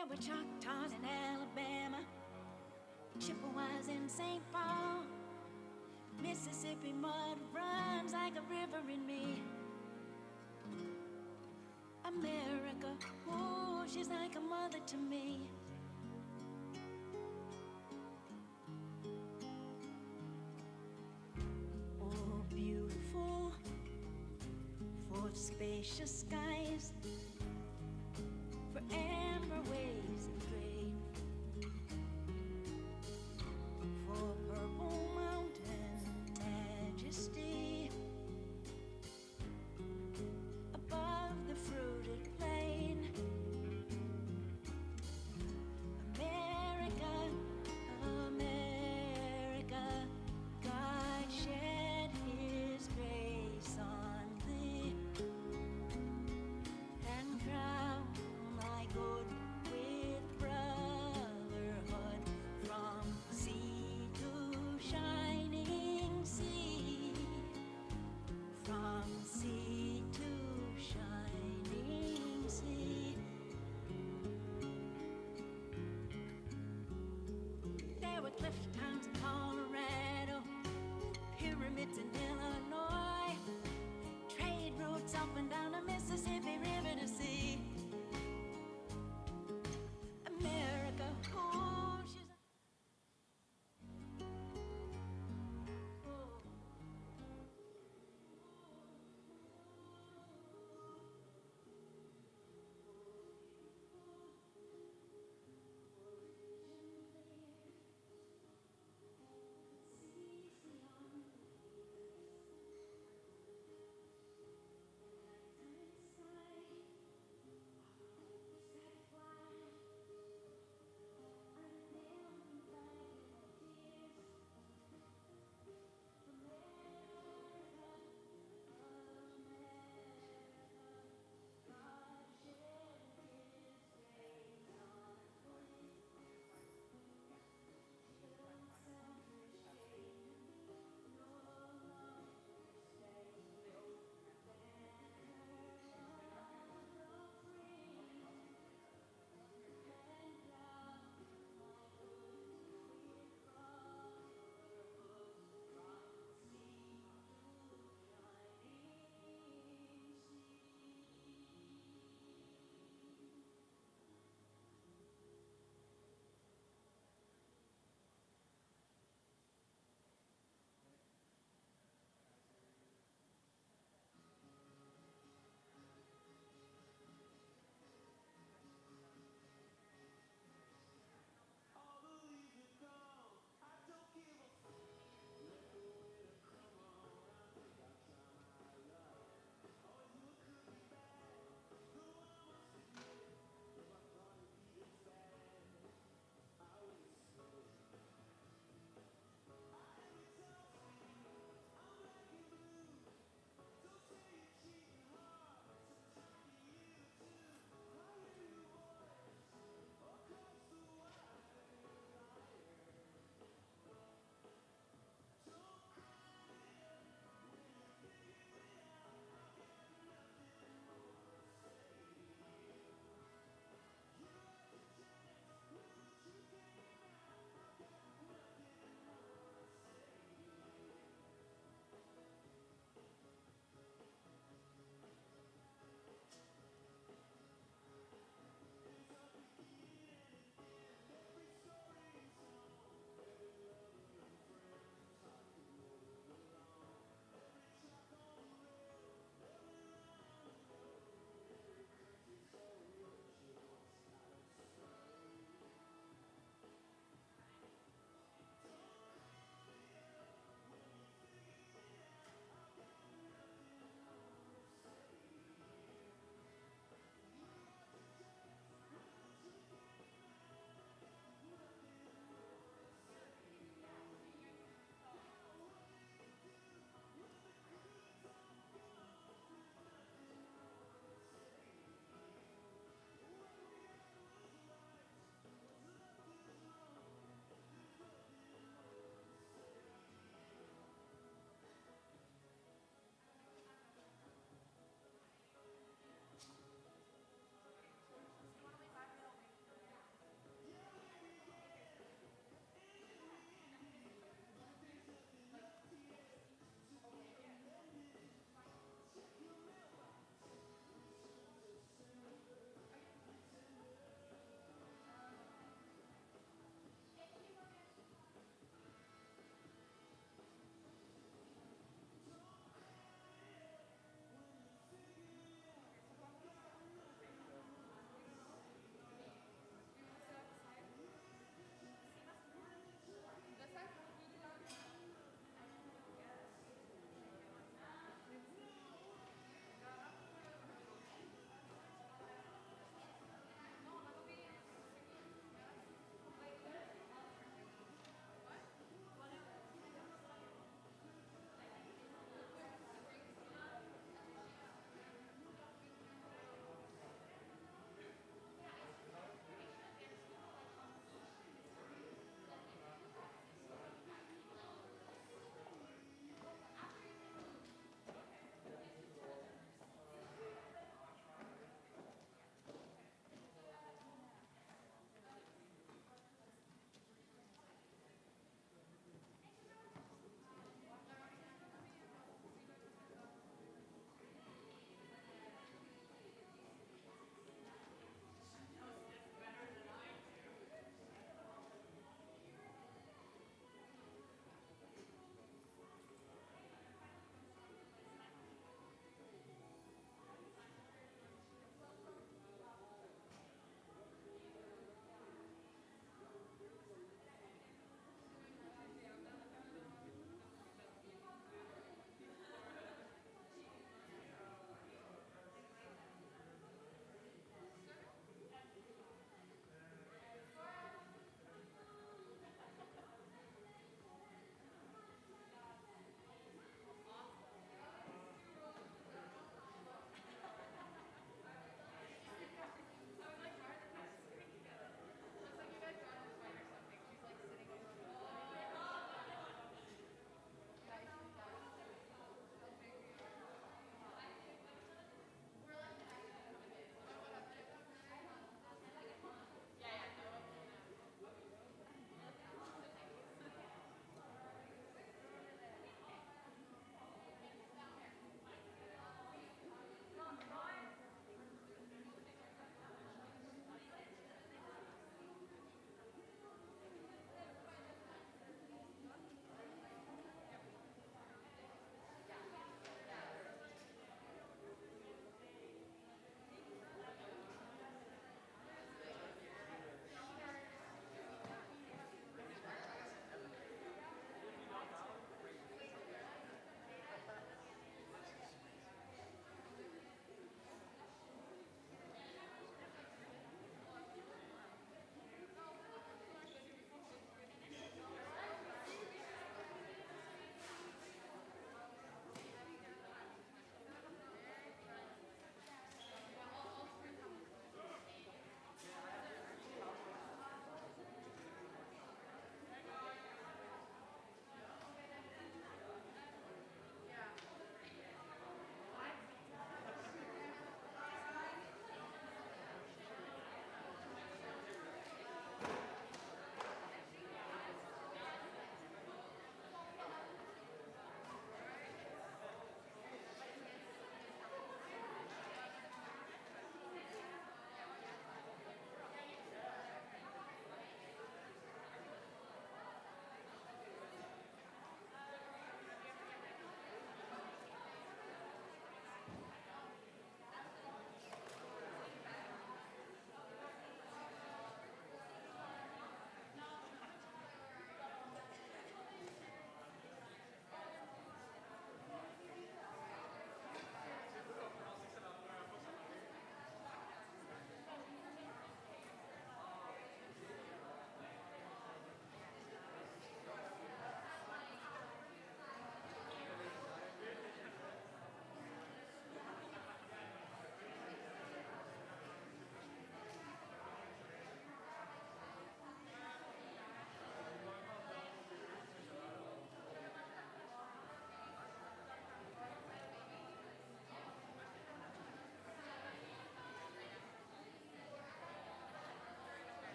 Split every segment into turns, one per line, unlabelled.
There were Choctaws in Alabama, Chippewas in St. Paul. Mississippi mud runs like a river in me. America, oh, she's like a mother to me. Oh, beautiful, for spacious skies, for amber waves and gray, for purple mountain majesty, above the fruited plain. America, America, God shed his grace on thee and crown my good with brotherhood from sea to shining sea, from sea to shining sea. There were cliff towns in Colorado, pyramids in Illinois, trade routes up and down the Mississippi River to see. America, oh, she's oh.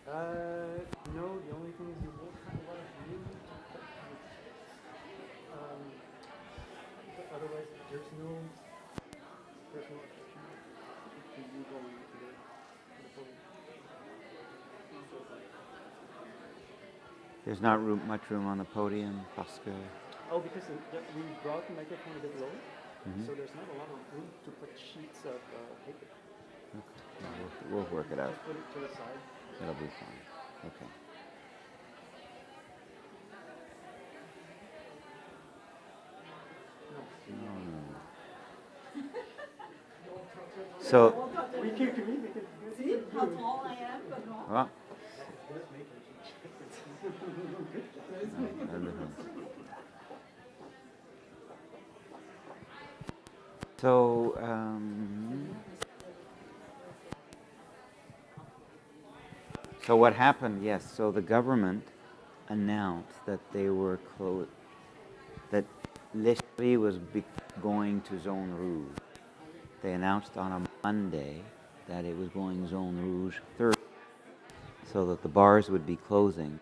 No, the only thing is you won't have a lot of room to put but otherwise there's no objection to you going to the podium.
There's not much room on the podium, parce que...
Oh, because we brought the microphone a bit lower, so there's not a lot of room to put sheets of paper.
Okay. We'll work it out.
Just put it to the side.
It'll be fine. Okay. So...
We can communicate.
See how tall I am?
Well,
Does make a huge difference.
So, so what happened? Yes. So the government announced that they were that l'Esprit was going to Zone Rouge. They announced on a Monday that it was going Zone Rouge Thursday, so that the bars would be closing.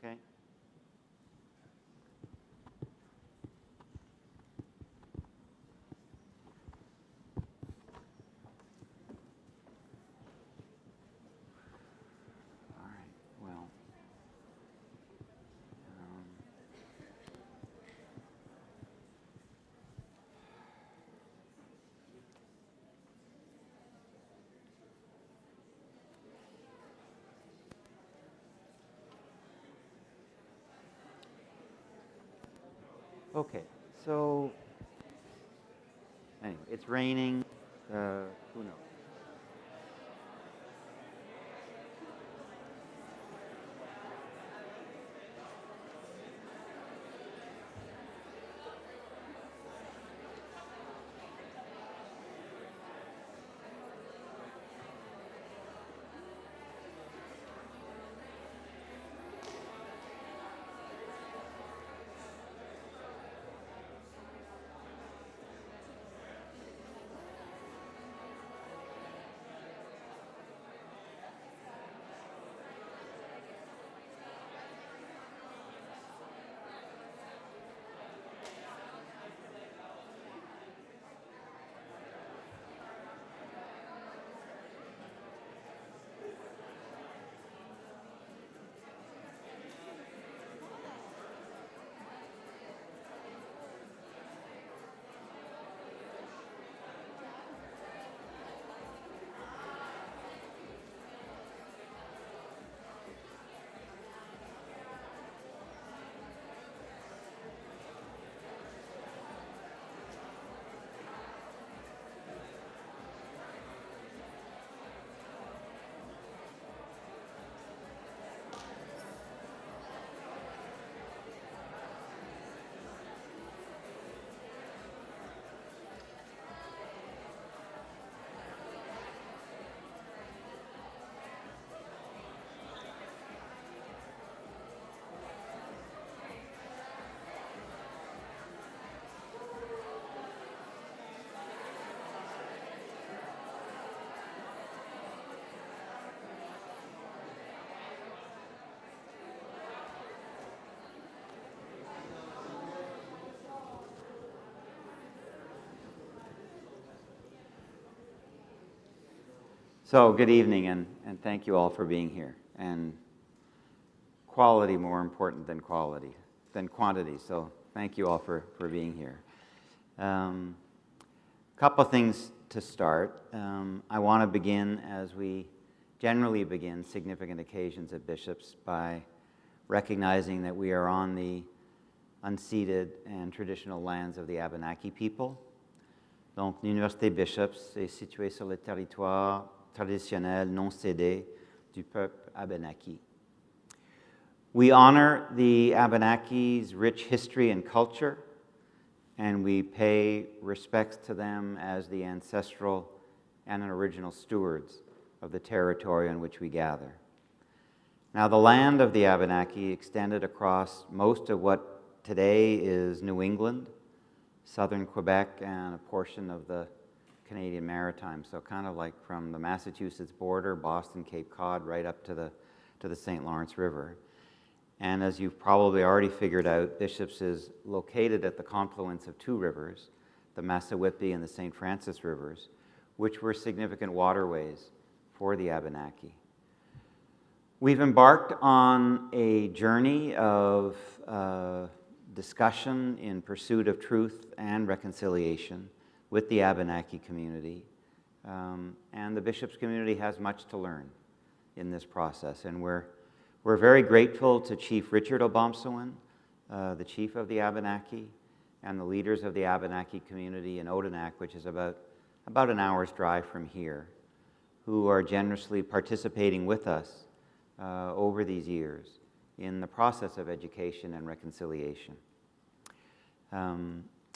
Okay. All right. Well. Okay. So anyway, it's raining. Who knows? So good evening, and thank you all for being here. And quality more important than quantity. So thank you all for being here. Couple things to start. I want to begin, as we generally begin significant occasions at Bishops, by recognizing that we are on the unceded and traditional lands of the Abenaki people. Donc, l'Université Bishops est située sur le territoire traditionnel non cédé du peuple Abenaki. We honor the Abenaki's rich history and culture, and we pay respects to them as the ancestral and original stewards of the territory on which we gather. Now, the land of the Abenaki extended across most of what today is New England, southern Quebec, and a portion of the Canadian Maritime, so kind of like from the Massachusetts border, Boston, Cape Cod, right up to the St. Lawrence River. And as you've probably already figured out, Bishops is located at the confluence of two rivers, the Massawippi and the St. Francis rivers, which were significant waterways for the Abenaki. We've embarked on a journey of discussion in pursuit of truth and reconciliation with the Abenaki community. And the Bishops community has much to learn in this process. And we're very grateful to Chief Richard Obomsawin, the chief of the Abenaki, and the leaders of the Abenaki community in Odanak, which is about an hour's drive from here, who are generously participating with us over these years in the process of education and reconciliation.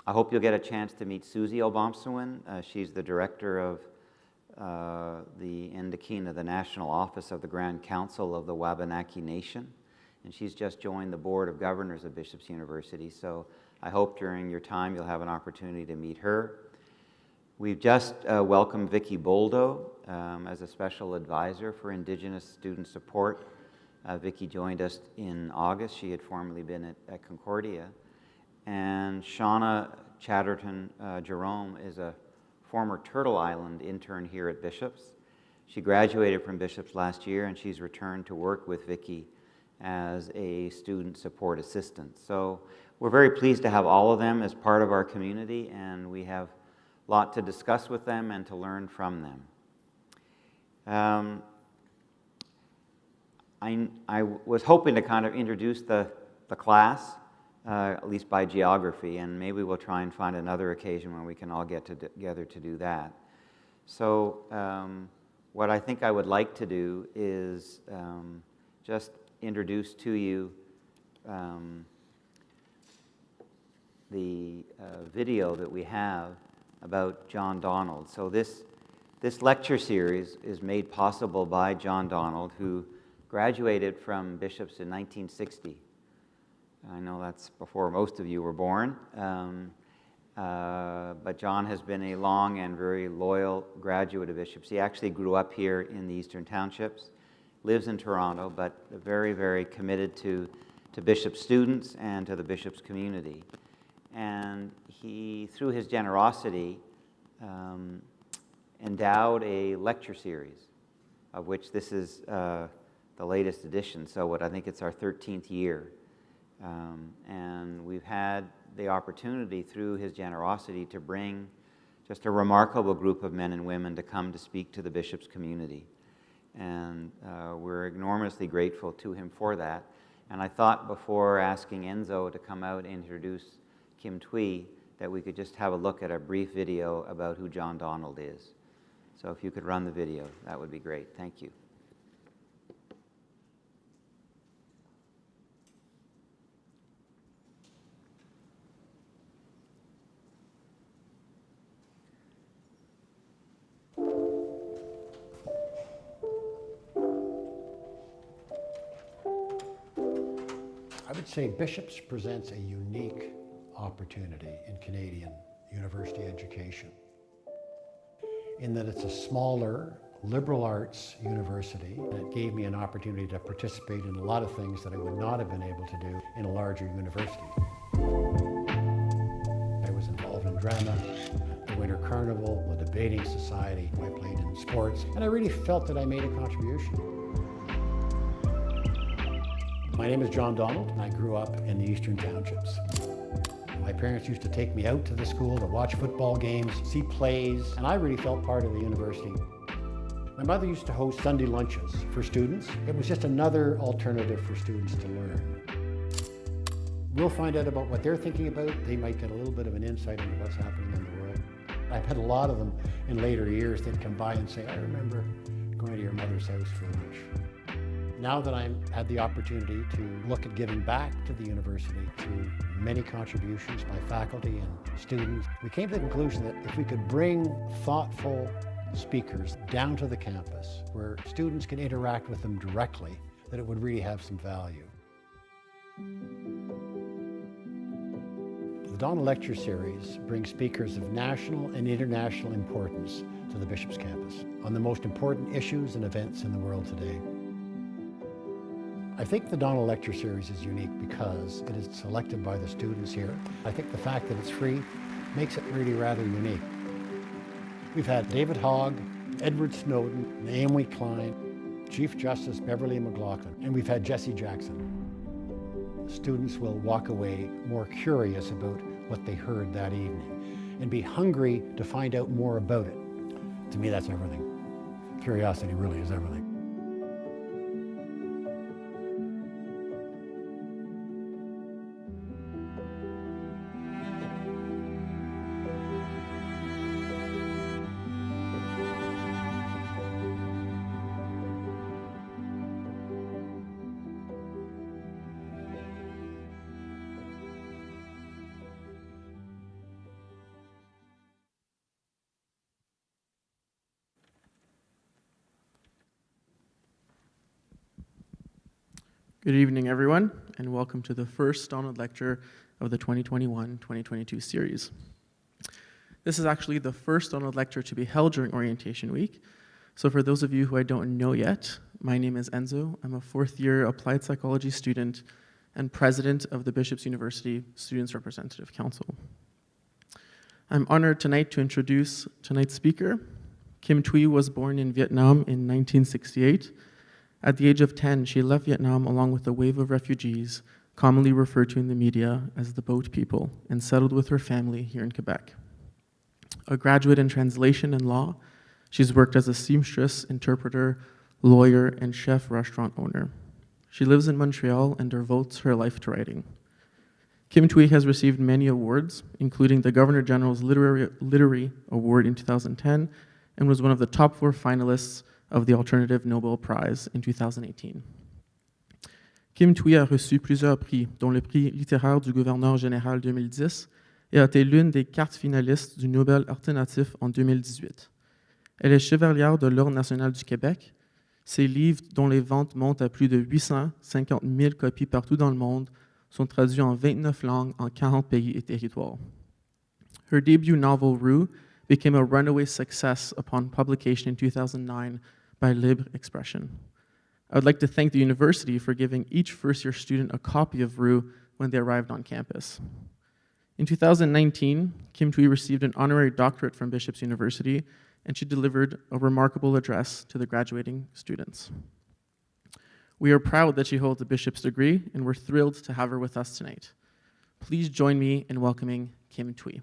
I hope you'll get a chance to meet Susie Obomsawin. She's the director of the Indokina, the National Office of the Grand Council of the Wabanaki Nation, and she's just joined the Board of Governors of Bishops University, so I hope during your time you'll have an opportunity to meet her. We've just welcomed Vicky Boldo as a special advisor for Indigenous student support Vicki joined us in August. She had formerly been at Concordia. And Shauna Chatterton Jerome is a former Turtle Island intern here at Bishop's. She graduated from Bishop's last year, and she's returned to work with Vicki as a student support assistant. So we're very pleased to have all of them as part of our community, and we have a lot to discuss with them and to learn from them. I was hoping to kind of introduce the class, at least by geography, and maybe we'll try and find another occasion when we can all get together to do that. So what I think I would like to do is just introduce to you the video that we have about John Donald. So this lecture series is made possible by John Donald, who graduated from Bishop's in 1960. I know that's before most of you were born, but John has been a long and very loyal graduate of Bishop's. He actually grew up here in the Eastern Townships, lives in Toronto, but very, very committed to Bishop's students and to the Bishop's community. And he, through his generosity, endowed a lecture series, of which this is the latest edition, so I think it's our 13th year. And we've had the opportunity through his generosity to bring just a remarkable group of men and women to come to speak to the Bishop's community. And we're enormously grateful to him for that. And I thought before asking Enzo to come out and introduce Kim Thúy, that we could just have a look at a brief video about who John Donald is. So if you could run the video, that would be great. Thank you.
I would say Bishop's presents a unique opportunity in Canadian university education, in that it's a smaller liberal arts university, and it gave me an opportunity to participate in a lot of things that I would not have been able to do in a larger university. I was involved in drama, the Winter Carnival, the debating society, I played in sports, and I really felt that I made a contribution. My name is John Donald, and I grew up in the Eastern Townships. My parents used to take me out to the school to watch football games, see plays, and I really felt part of the university. My mother used to host Sunday lunches for students. It was just another alternative for students to learn. We'll find out about what they're thinking about. They might get a little bit of an insight into what's happening in the world. I've had a lot of them in later years that come by and say, I remember going to your mother's house for lunch. Now that I've had the opportunity to look at giving back to the university through many contributions by faculty and students, we came to the conclusion that if we could bring thoughtful speakers down to the campus where students can interact with them directly, that it would really have some value. The Donald Lecture Series brings speakers of national and international importance to the Bishop's campus on the most important issues and events in the world today. I think the Donald Lecture Series is unique because it is selected by the students here. I think the fact that it's free makes it really rather unique. We've had David Hogg, Edward Snowden, Naomi Klein, Chief Justice Beverly McLaughlin, and we've had Jesse Jackson. Students will walk away more curious about what they heard that evening and be hungry to find out more about it. To me, that's everything. Curiosity really is everything.
Good evening, everyone, and welcome to the first Donald Lecture of the 2021-2022 series. This is actually the first Donald Lecture to be held during Orientation Week, So for those of you who I don't know yet, my name is Enzo. I'm a fourth-year applied psychology student and president of the Bishop's University Students' Representative Council. I'm honored tonight to introduce tonight's speaker. Kim Thúy was born in Vietnam in 1968. At the age of 10, she left Vietnam along with a wave of refugees, commonly referred to in the media as the boat people, and settled with her family here in Quebec. A graduate in translation and law, she's worked as a seamstress, interpreter, lawyer, and chef restaurant owner. She lives in Montreal and devotes her life to writing. Kim Thúy has received many awards, including the Governor General's Literary Award in 2010, and was one of the top 4 finalists of the Alternative Nobel Prize in 2018. Kim Thúy a reçu plusieurs prix, dont le prix littéraire du gouverneur général 2010, et a été l'une des 4 finalistes du Nobel alternatif en 2018. Elle est chevalière de l'Ordre national du Québec. Ses livres, dont les ventes montent à plus de 850 000 copies partout dans le monde, sont traduits en 29 langues en 40 pays et territoires. Her debut novel, Rue, became a runaway success upon publication in 2009 by Libre Expression. I would like to thank the university for giving each first-year student a copy of Rue when they arrived on campus. In 2019, Kim Thúy received an honorary doctorate from Bishop's University, and she delivered a remarkable address to the graduating students. We are proud that she holds a bishop's degree, and we're thrilled to have her with us tonight. Please join me in welcoming Kim Thúy.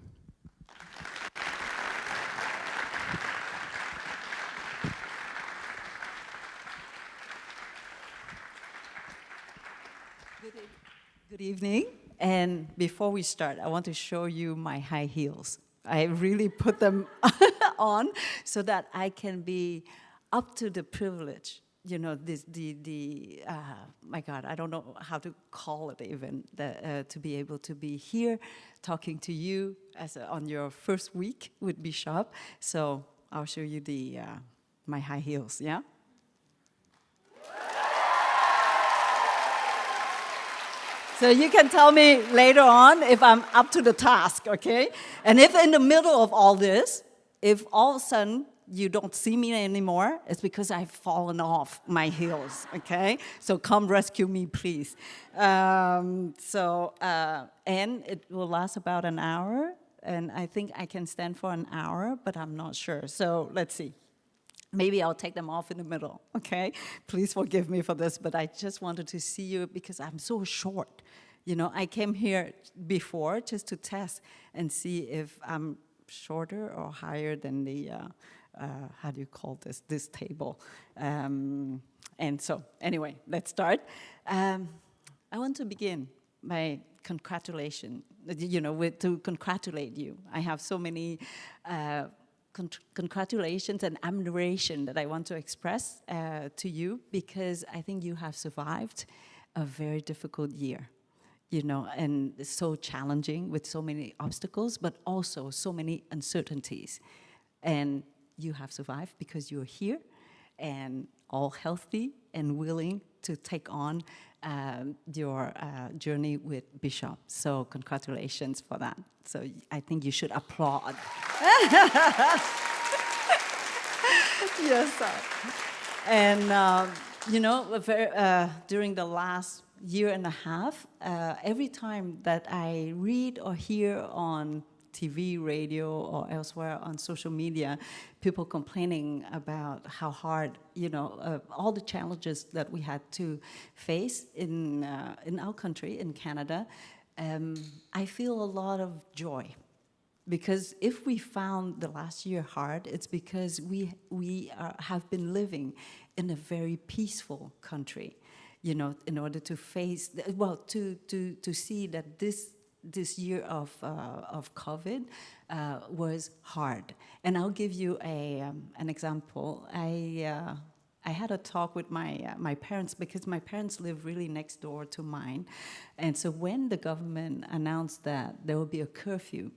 Good evening, and before we start, I want to show you my high heels. I really put them on so that I can be up to the privilege. You know, my God, I don't know how to call it even, to be able to be here talking to you on your first week with Bishop. So I'll show you my high heels, yeah? So you can tell me later on if I'm up to the task, okay? And if in the middle of all this, if all of a sudden you don't see me anymore, it's because I've fallen off my heels, okay? So come rescue me, please. And it will last about an hour, and I think I can stand for an hour, but I'm not sure. So let's see. Maybe I'll take them off in the middle, okay? Please forgive me for this, but I just wanted to see you because I'm so short. You know, I came here before just to test and see if I'm shorter or higher than the, how do you call this table? And so, anyway, let's start. I want to begin by congratulations, to congratulate you. I have so many congratulations and admiration that I want to express to you because I think you have survived a very difficult year, and it's so challenging with so many obstacles, but also so many uncertainties. And you have survived because you're here and all healthy and willing to take on your journey with Bishop. So congratulations for that. So I think you should applaud. Yes, sir. And, during the last year and a half, every time that I read or hear on TV, radio, or elsewhere on social media, people complaining about how hard, all the challenges that we had to face in our country, in Canada, I feel a lot of joy. Because if we found the last year hard, it's because we have been living in a very peaceful country, in order to face, to see that this year of COVID was hard. And I'll give you an example. I had a talk with my parents because my parents live really next door to mine. And so when the government announced that there will be a curfew,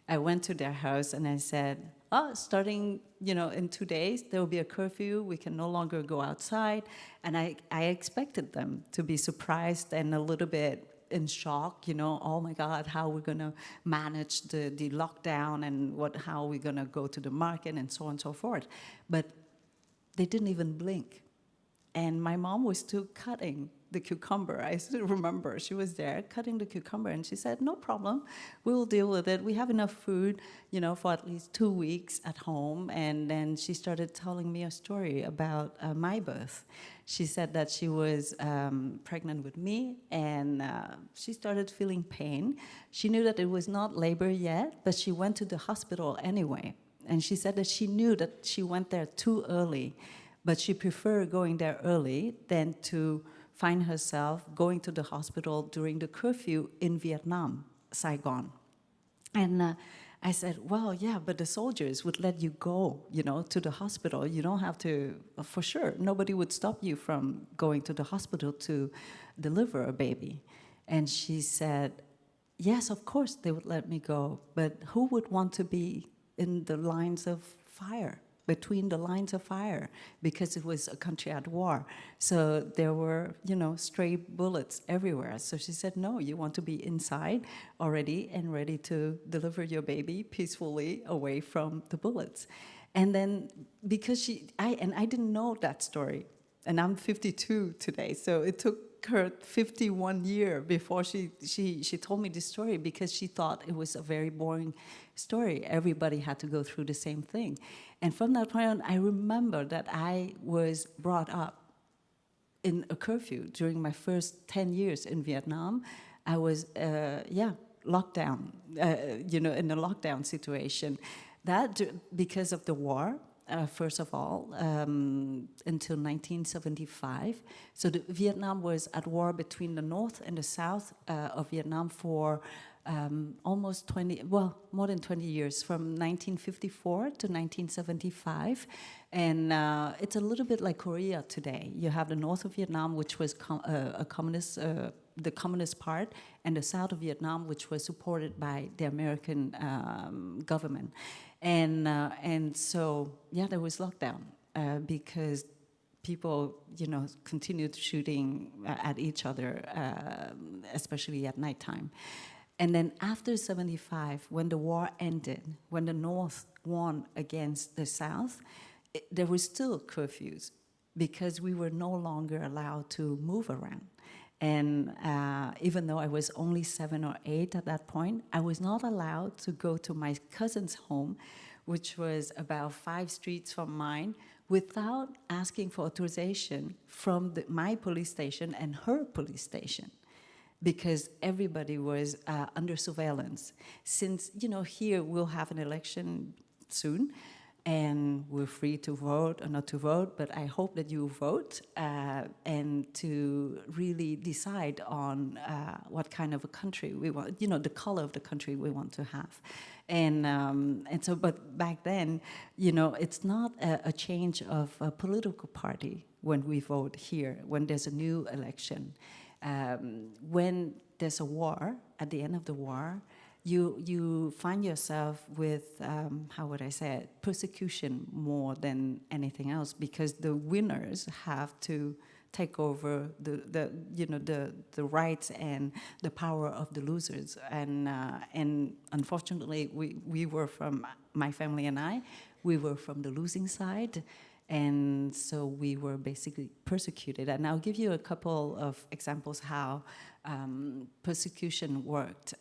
I went to their house and I said, starting, in 2 days, there will be a curfew. We can no longer go outside. And I expected them to be surprised and a little bit in shock, oh my God, how we're going to manage the lockdown and how we're going to go to the market and so on and so forth. But they didn't even blink. And my mom was still cutting the cucumber. I still remember she was there cutting the cucumber, and she said, "No problem, we will deal with it. We have enough food, for at least 2 weeks at home." And then she started telling me a story about my birth. She said that she was pregnant with me, and she started feeling pain. She knew that it was not labor yet, but she went to the hospital anyway. And she said that she knew that she went there too early, but she preferred going there early than to find herself going to the hospital during the curfew in Vietnam, Saigon. And I said, well, yeah, but the soldiers would let you go, to the hospital. You don't have to, for sure, nobody would stop you from going to the hospital to deliver a baby. And she said, yes, of course they would let me go, but who would want to be in the lines of fire? Between the lines of fire, because it was a country at war. So there were, stray bullets everywhere. So she said, no, you want to be inside already and ready to deliver your baby peacefully away from the bullets. And then because I didn't know that story, and I'm 52 today, so it took her 51 years before she told me this story, because she thought it was a very boring story. Everybody had to go through the same thing. And from that point on, I remember that I was brought up in a curfew during my first 10 years in Vietnam. I was, locked down, in a lockdown situation. That because of the war. First of all, until 1975. So Vietnam was at war between the north and the south of Vietnam for almost more than 20 years, from 1954 to 1975. And it's a little bit like Korea today. You have the north of Vietnam, which was a communist, the communist part, and the south of Vietnam, which was supported by the American government. And so, there was lockdown because people, continued shooting at each other, especially at nighttime. And then after 75, when the war ended, when the North won against the South, there were still curfews because we were no longer allowed to move around. And even though I was only 7 or 8 at that point, I was not allowed to go to my cousin's home, which was about 5 streets from mine, without asking for authorization from my police station and her police station, because everybody was under surveillance. Since, here we'll have an election soon, and we're free to vote or not to vote, but I hope that you vote and to really decide on what kind of a country we want, the color of the country we want to have. And so, but back then, it's not a change of a political party when we vote here, when there's a new election. When there's a war, at the end of the war, you find yourself with, how would I say it, persecution more than anything else, because the winners have to take over the rights and the power of the losers. And unfortunately, we were from, my family and I, we were from the losing side. And so we were basically persecuted. And I'll give you a couple of examples how persecution worked.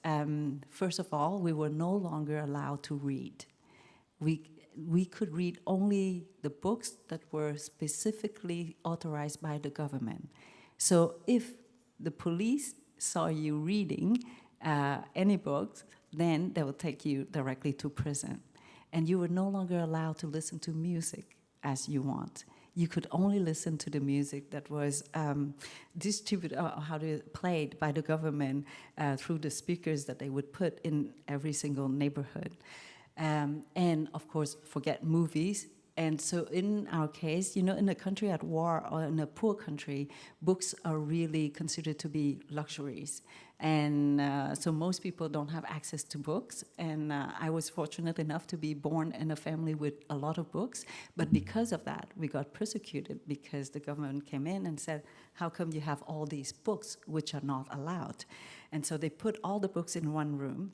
First of all, we were no longer allowed to read. We could read only the books that were specifically authorized by the government. So if the police saw you reading any books, then they would take you directly to prison. And you were no longer allowed to listen to music as you want. You could only listen to the music that was distributed, played by the government through the speakers that they would put in every single neighborhood. And of course, forget movies. And so in our case, in a country at war or in a poor country, books are really considered to be luxuries. And so most people don't have access to books. And I was fortunate enough to be born in a family with a lot of books. But because of that, we got persecuted because the government came in and said, how come you have all these books which are not allowed? And so they put all the books in one room.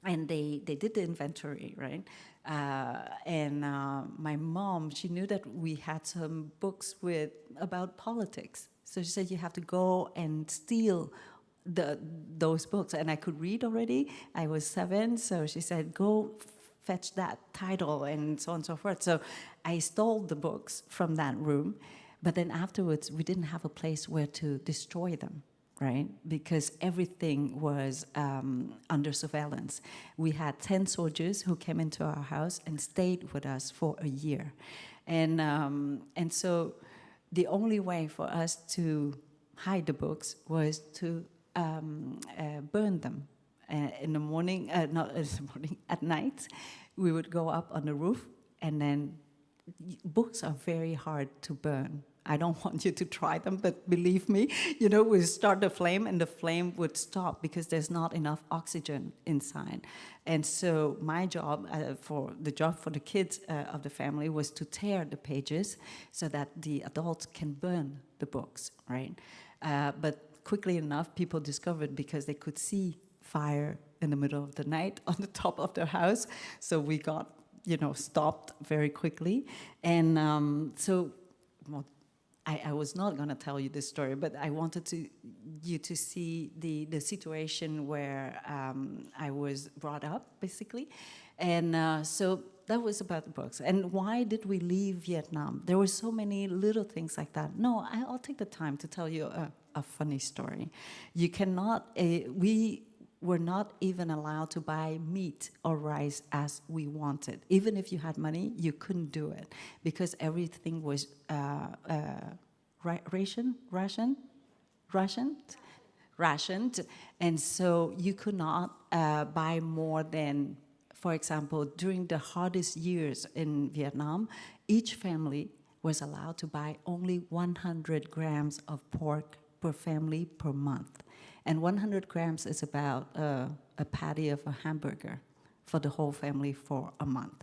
and they did the inventory, right? My mom, she knew that we had some books about politics. So she said, you have to go and steal those books. And I could read already. I was 7, so she said, go fetch that title and so on and so forth. So I stole the books from that room. But then afterwards, we didn't have a place where to destroy them, right? Because everything was under surveillance. We had 10 soldiers who came into our house and stayed with us for a year. And so the only way for us to hide the books was to burn them. In the morning, not in the morning, at night, we would go up on the roof, and then books are very hard to burn. I don't want you to try them, but believe me, we start the flame and the flame would stop because there's not enough oxygen inside. And so my job, for the kids of the family, was to tear the pages so that the adults can burn the books, right? But quickly enough, people discovered, because they could see fire in the middle of the night on the top of their house. So we got, stopped very quickly. And I was not going to tell you this story, but I wanted you to see the situation where I was brought up, basically. And so that was about the books. And why did we leave Vietnam? There were so many little things like that. No, I'll take the time to tell you a funny story. You cannot, we were not even allowed to buy meat or rice as we wanted. Even if you had money, you couldn't do it because everything was rationed, and so you could not buy more than, for example, during the hardest years in Vietnam, each family was allowed to buy only 100 grams of pork per family per month. And 100 grams is about a patty of a hamburger for the whole family for a month.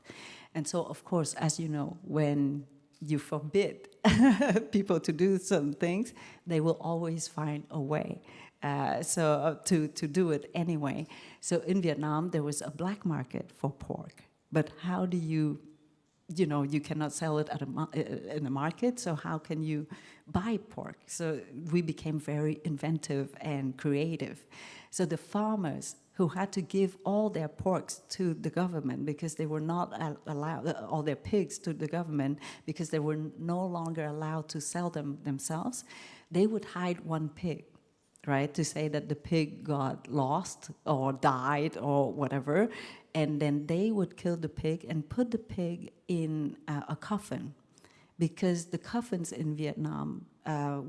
And so, of course, as you know, when you forbid people to do some things, they will always find a way to do it anyway. So in Vietnam, there was a black market for pork. But how do you cannot sell it in the market, so how can you buy pork? So we became very inventive and creative. So the farmers who had to give all their porks to the government because they were not allowed, all their pigs to the government because they were no longer allowed to sell them themselves, they would hide one pig, right, to say that the pig got lost or died or whatever. And then they would kill the pig and put the pig in a coffin, because the coffins in Vietnam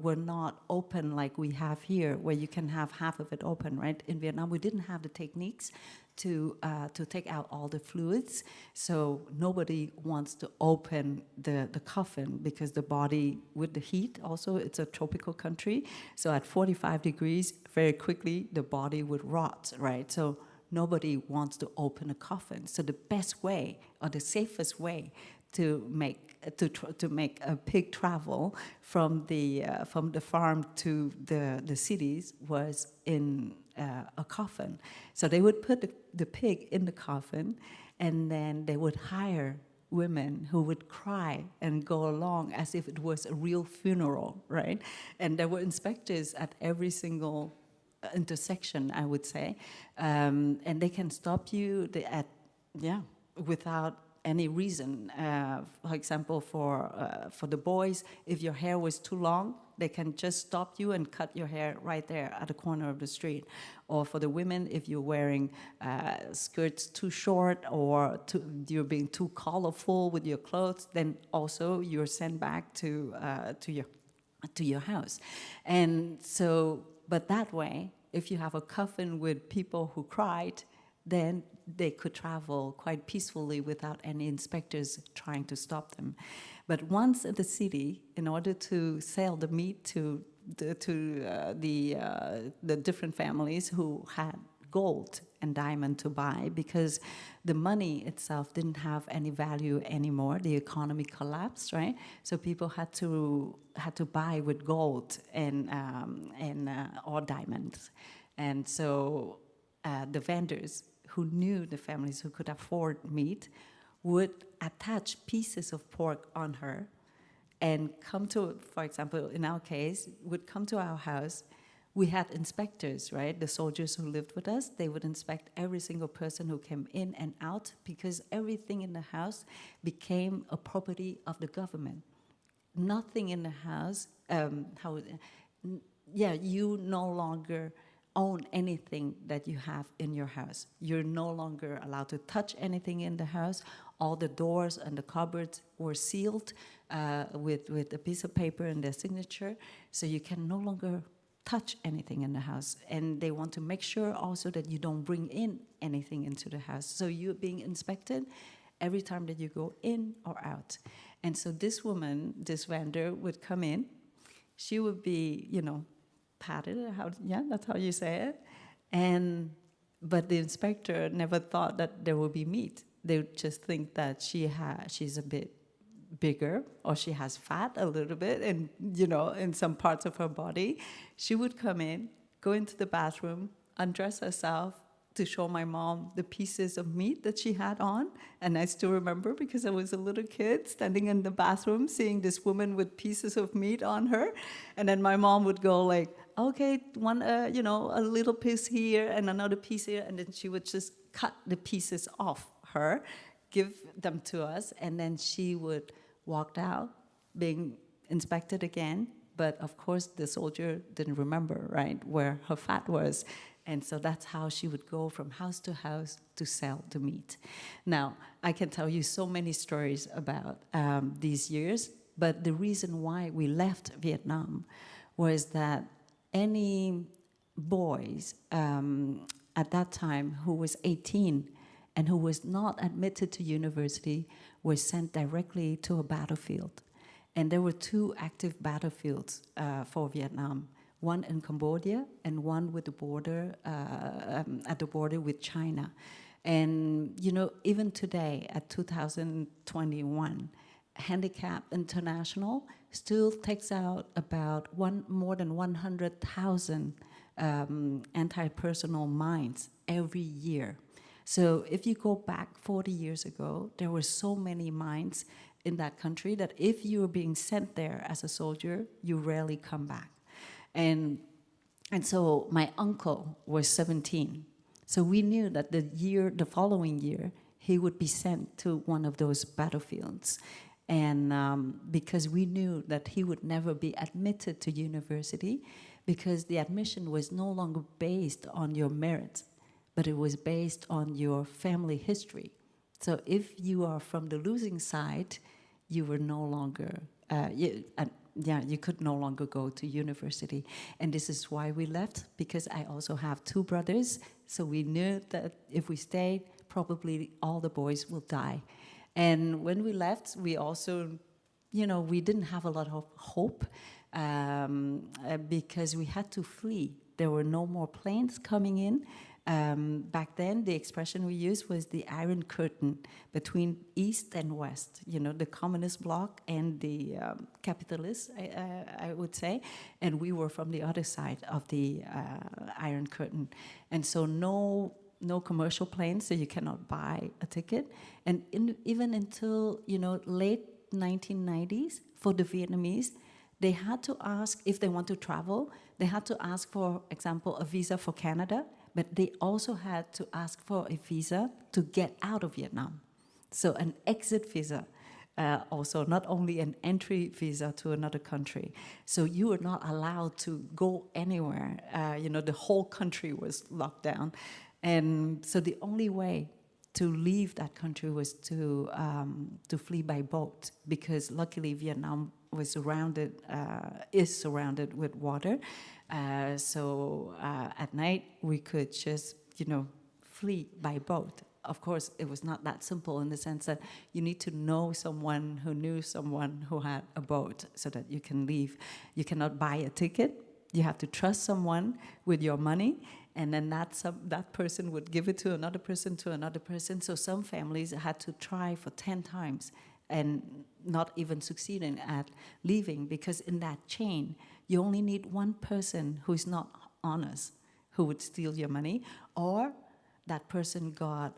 were not open like we have here, where you can have half of it open, right? In Vietnam, we didn't have the techniques to take out all the fluids, so nobody wants to open the coffin because the body, with the heat also, it's a tropical country, so at 45 degrees, very quickly, the body would rot, right? So nobody wants to open a coffin. So the best way, or the safest way, to make a pig travel from the farm to the cities was in a coffin. So they would put the pig in the coffin, and then they would hire women who would cry and go along as if it was a real funeral, right? And there were inspectors at every single intersection, I would say, and they can stop you without any reason. For example, for the boys, if your hair was too long, they can just stop you and cut your hair right there at the corner of the street. Or for the women, if you're wearing skirts too short or you're being too colorful with your clothes, then also you're sent back to your house. And so, but that way, if you have a coffin with people who cried, then they could travel quite peacefully without any inspectors trying to stop them. But once in the city, in order to sell the meat to the different families who had gold and diamond to buy, because the money itself didn't have any value anymore. The economy collapsed, right? So people had to buy with gold and or diamonds, and so the vendors who knew the families who could afford meat would attach pieces of pork on her and come to, for example, in our case, would come to our house. We had inspectors, right? The soldiers who lived with us, they would inspect every single person who came in and out because everything in the house became a property of the government. Nothing in the house, you no longer own anything that you have in your house. You're no longer allowed to touch anything in the house. All the doors and the cupboards were sealed with a piece of paper and their signature, so you can no longer touch anything in the house. And they want to make sure also that you don't bring in anything into the house. So you're being inspected every time that you go in or out. And so this woman, this vendor, would come in. She would be, patted, that's how you say it. But the inspector never thought that there would be meat. They would just think that she's a bit bigger, or she has fat a little bit, and in some parts of her body. She would come in, go into the bathroom, undress herself to show my mom the pieces of meat that she had on. And I still remember, because I was a little kid standing in the bathroom seeing this woman with pieces of meat on her. And then my mom would go like, okay, one, a little piece here and another piece here. And then she would just cut the pieces off her, give them to us, and then she would walk out being inspected again. But of course, the soldier didn't remember, right, where her fat was. And so that's how she would go from house to house to sell the meat. Now, I can tell you so many stories about these years, but the reason why we left Vietnam was that any boys at that time who was 18 and who was not admitted to university were sent directly to a battlefield. And there were 2 active battlefields for Vietnam. One in Cambodia and one with the border, at the border with China. And, even today, at 2021, Handicap International still takes out about more than 100,000 anti-personnel mines every year. So if you go back 40 years ago, there were so many mines in that country that if you were being sent there as a soldier, you rarely come back. And so my uncle was 17. So we knew that the following year, he would be sent to one of those battlefields. And because we knew that he would never be admitted to university, because the admission was no longer based on your merits, but it was based on your family history. So if you are from the losing side, you were no longer, you could no longer go to university. And this is why we left, because I also have 2 brothers. So we knew that if we stayed, probably all the boys will die. And when we left, we also, we didn't have a lot of hope because we had to flee. There were no more planes coming in. Back then, the expression we used was the Iron Curtain between East and West, the communist bloc and the capitalists, I would say. And we were from the other side of the Iron Curtain. And so no commercial planes, so you cannot buy a ticket. And even until, late 1990s, for the Vietnamese, they had to ask, if they want to travel, they had to ask, for example, a visa for Canada, but they also had to ask for a visa to get out of Vietnam. So an exit visa, also not only an entry visa to another country. So you were not allowed to go anywhere. The whole country was locked down. And so the only way to leave that country was to flee by boat, because luckily Vietnam was is surrounded with water. So at night we could just, flee by boat. Of course, it was not that simple in the sense that you need to know someone who knew someone who had a boat so that you can leave. You cannot buy a ticket. You have to trust someone with your money, and then that person would give it to another person, to another person. So some families had to try for 10 times and not even succeeding at leaving, because in that chain, you only need one person who's not honest, who would steal your money, or that person got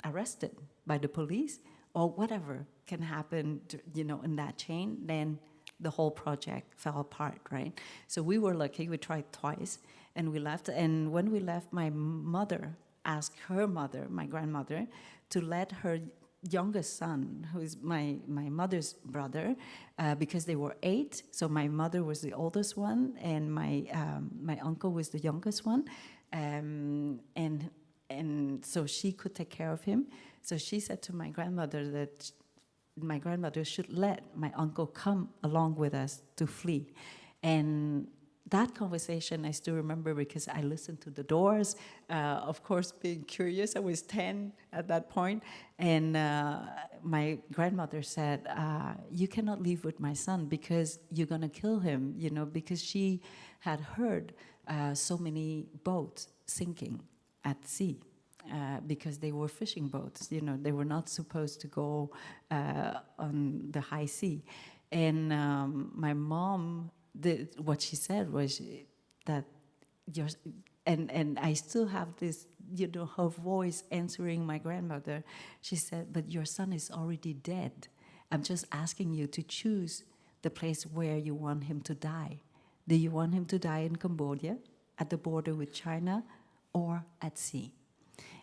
arrested by the police or whatever can happen, in that chain, then the whole project fell apart, right? So we were lucky. We tried twice, and we left. And when we left, my mother asked her mother, my grandmother, to let her youngest son, who is my mother's brother, because they were 8. So my mother was the oldest one, and my uncle was the youngest one, and so she could take care of him. So she said to my grandmother that my grandmother should let my uncle come along with us to flee. And that conversation I still remember because I listened to the Doors, of course being curious. I was 10 at that point, and my grandmother said, you cannot leave with my son because you're going to kill him, because she had heard so many boats sinking at sea. Because they were fishing boats, they were not supposed to go on the high sea. And my mom, what she said was that, and I still have this, her voice answering my grandmother. She said, but your son is already dead. I'm just asking you to choose the place where you want him to die. Do you want him to die in Cambodia, at the border with China, or at sea?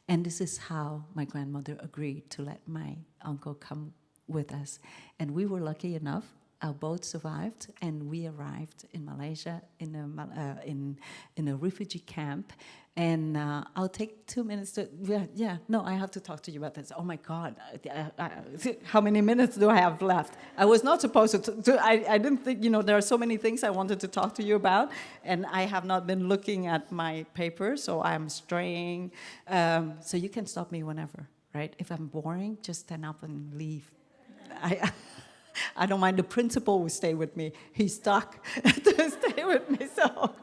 And this is how my grandmother agreed to let my uncle come with us. And we were lucky enough, our boat survived, and we arrived in Malaysia in a refugee camp. And I'll take 2 minutes to, I have to talk to you about this. Oh my God, how many minutes do I have left? I was not supposed to, I didn't think, there are so many things I wanted to talk to you about, and I have not been looking at my paper, so I'm straying. So you can stop me whenever, right? If I'm boring, just stand up and leave. I don't mind. The principal will stay with me. He's stuck to stay with me, so.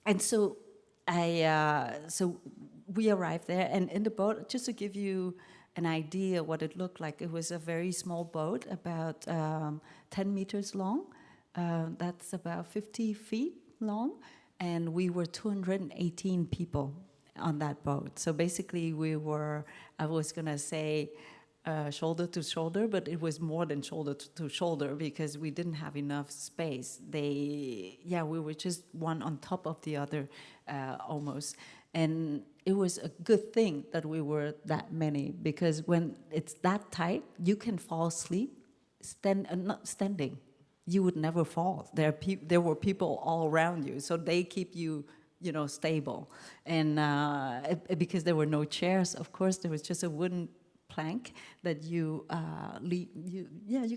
And so so we arrived there, and in the boat, just to give you an idea what it looked like, it was a very small boat, about 10 meters long. That's about 50 feet long, and we were 218 people on that boat. So basically we were, I was gonna say, shoulder to shoulder, but it was more than shoulder to shoulder because we didn't have enough space. We were just one on top of the other, almost. And it was a good thing that we were that many, because when it's that tight, you can fall asleep, not standing. You would never fall. There were people all around you, so they keep you, stable. And because there were no chairs, of course, there was just a wooden plank that you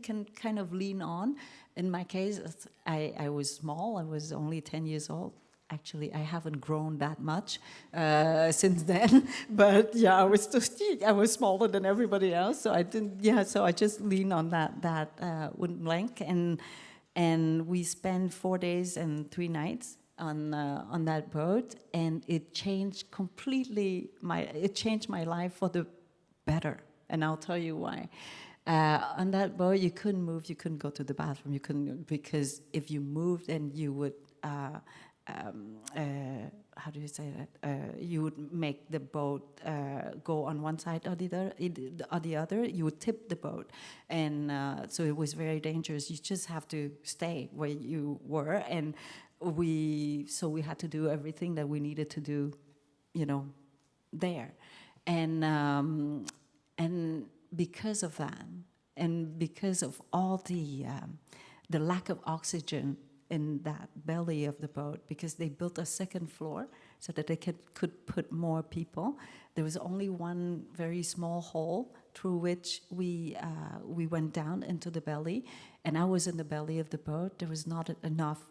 can kind of lean on. In my case, I was small. I was only 10 years old. Actually, I haven't grown that much since then. But I was smaller than everybody else. So I didn't. So I just leaned on that wooden plank, and we spent 4 days and 3 nights on that boat, and it changed completely. It changed my life for the better, and I'll tell you why. On that boat, you couldn't move, you couldn't go to the bathroom, you couldn't, because if you moved, then you would, how do you say that? You would make the boat go on one side or the other. You would tip the boat, and so it was very dangerous. You just have to stay where you were, and we had to do everything that we needed to do, there. And because of that, and because of all the lack of oxygen in that belly of the boat, because they built a second floor so that they could put more people, there was only one very small hole through which we went down into the belly, and I was in the belly of the boat. There was not enough,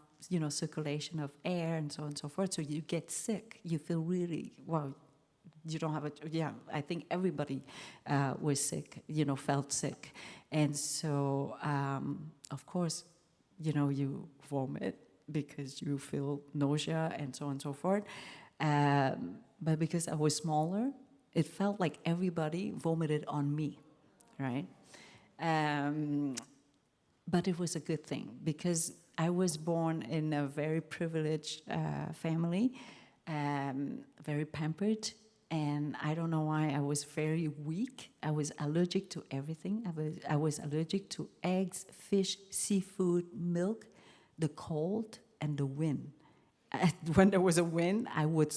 circulation of air and so on and so forth. So you get sick. You feel really, you don't have I think everybody was sick, felt sick. And so, of course, you vomit because you feel nausea and so on and so forth. But because I was smaller, it felt like everybody vomited on me, right? But it was a good thing because I was born in a very privileged family. very pampered. And I don't know why I was very weak. I was allergic to everything. I was allergic to eggs, fish, seafood, milk, the cold, and the wind. When there was a wind, I would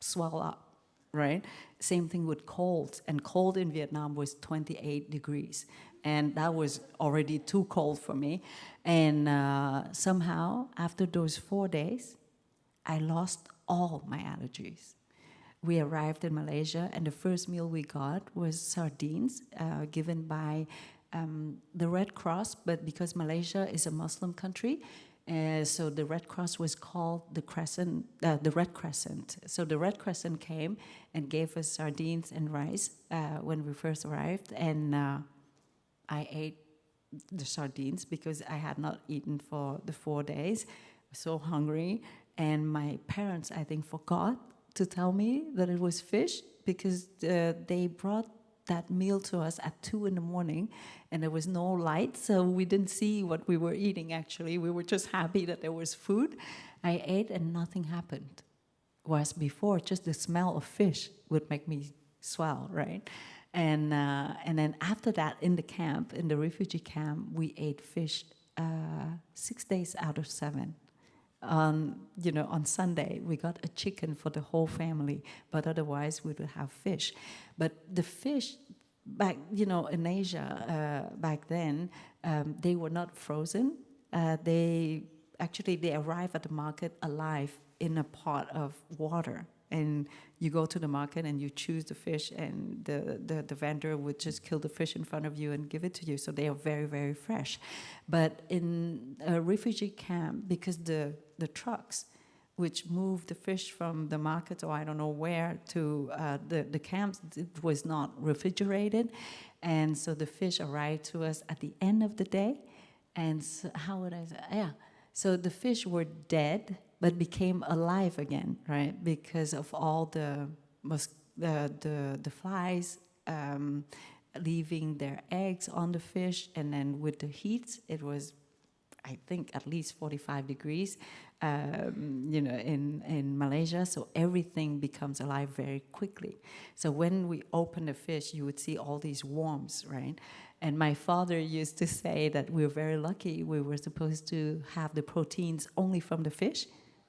swell up, right? Same thing with cold. And cold in Vietnam was 28 degrees. And that was already too cold for me. And somehow, after those 4 days, I lost all my allergies. We arrived in Malaysia, and the first meal we got was sardines given by the Red Cross, but because Malaysia is a Muslim country, so the Red Cross was called the Red Crescent. So the Red Crescent came and gave us sardines and rice when we first arrived, and I ate the sardines because I had not eaten for the 4 days. I was so hungry, and my parents, I think, forgot to tell me that it was fish because they brought that meal to us at 2 in the morning, and there was no light, so we didn't see what we were eating, actually. We were just happy that there was food. I ate and nothing happened. Whereas before, just the smell of fish would make me swell, right? And then after that, in the camp, in the refugee camp, we ate fish 6 days out of 7. On Sunday, we got a chicken for the whole family, but otherwise we would have fish. But the fish back, in Asia back then, they were not frozen. They arrive at the market alive in a pot of water. And you go to the market and you choose the fish, and the vendor would just kill the fish in front of you and give it to you. So they are very, very fresh. But in a refugee camp, because the trucks which moved the fish from the market, or I don't know where, to the camps, it was not refrigerated. And so the fish arrived to us at the end of the day. And so, how would I say? Yeah. So the fish were dead, but became alive again, right? Because of all the flies leaving their eggs on the fish, and then with the heat, it was, I think, at least 45 degrees, in Malaysia. So everything becomes alive very quickly. So when we open the fish, you would see all these worms, right? And my father used to say that we were very lucky. We were supposed to have the proteins only from the fish,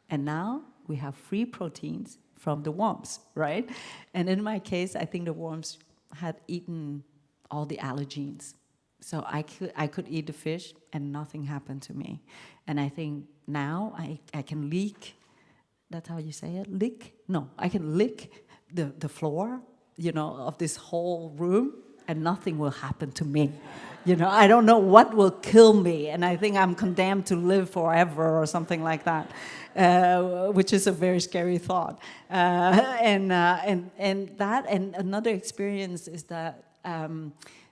and now we have free proteins from the worms, right? And in my case, I think the worms had eaten all the allergens. So I could eat the fish and nothing happened to me. And I think now I can lick, that's how you say it, lick? No, I can lick the floor, of this whole room, and nothing will happen to me. I don't know what will kill me, and I think I'm condemned to live forever or something like that, which is a very scary thought. And another experience is that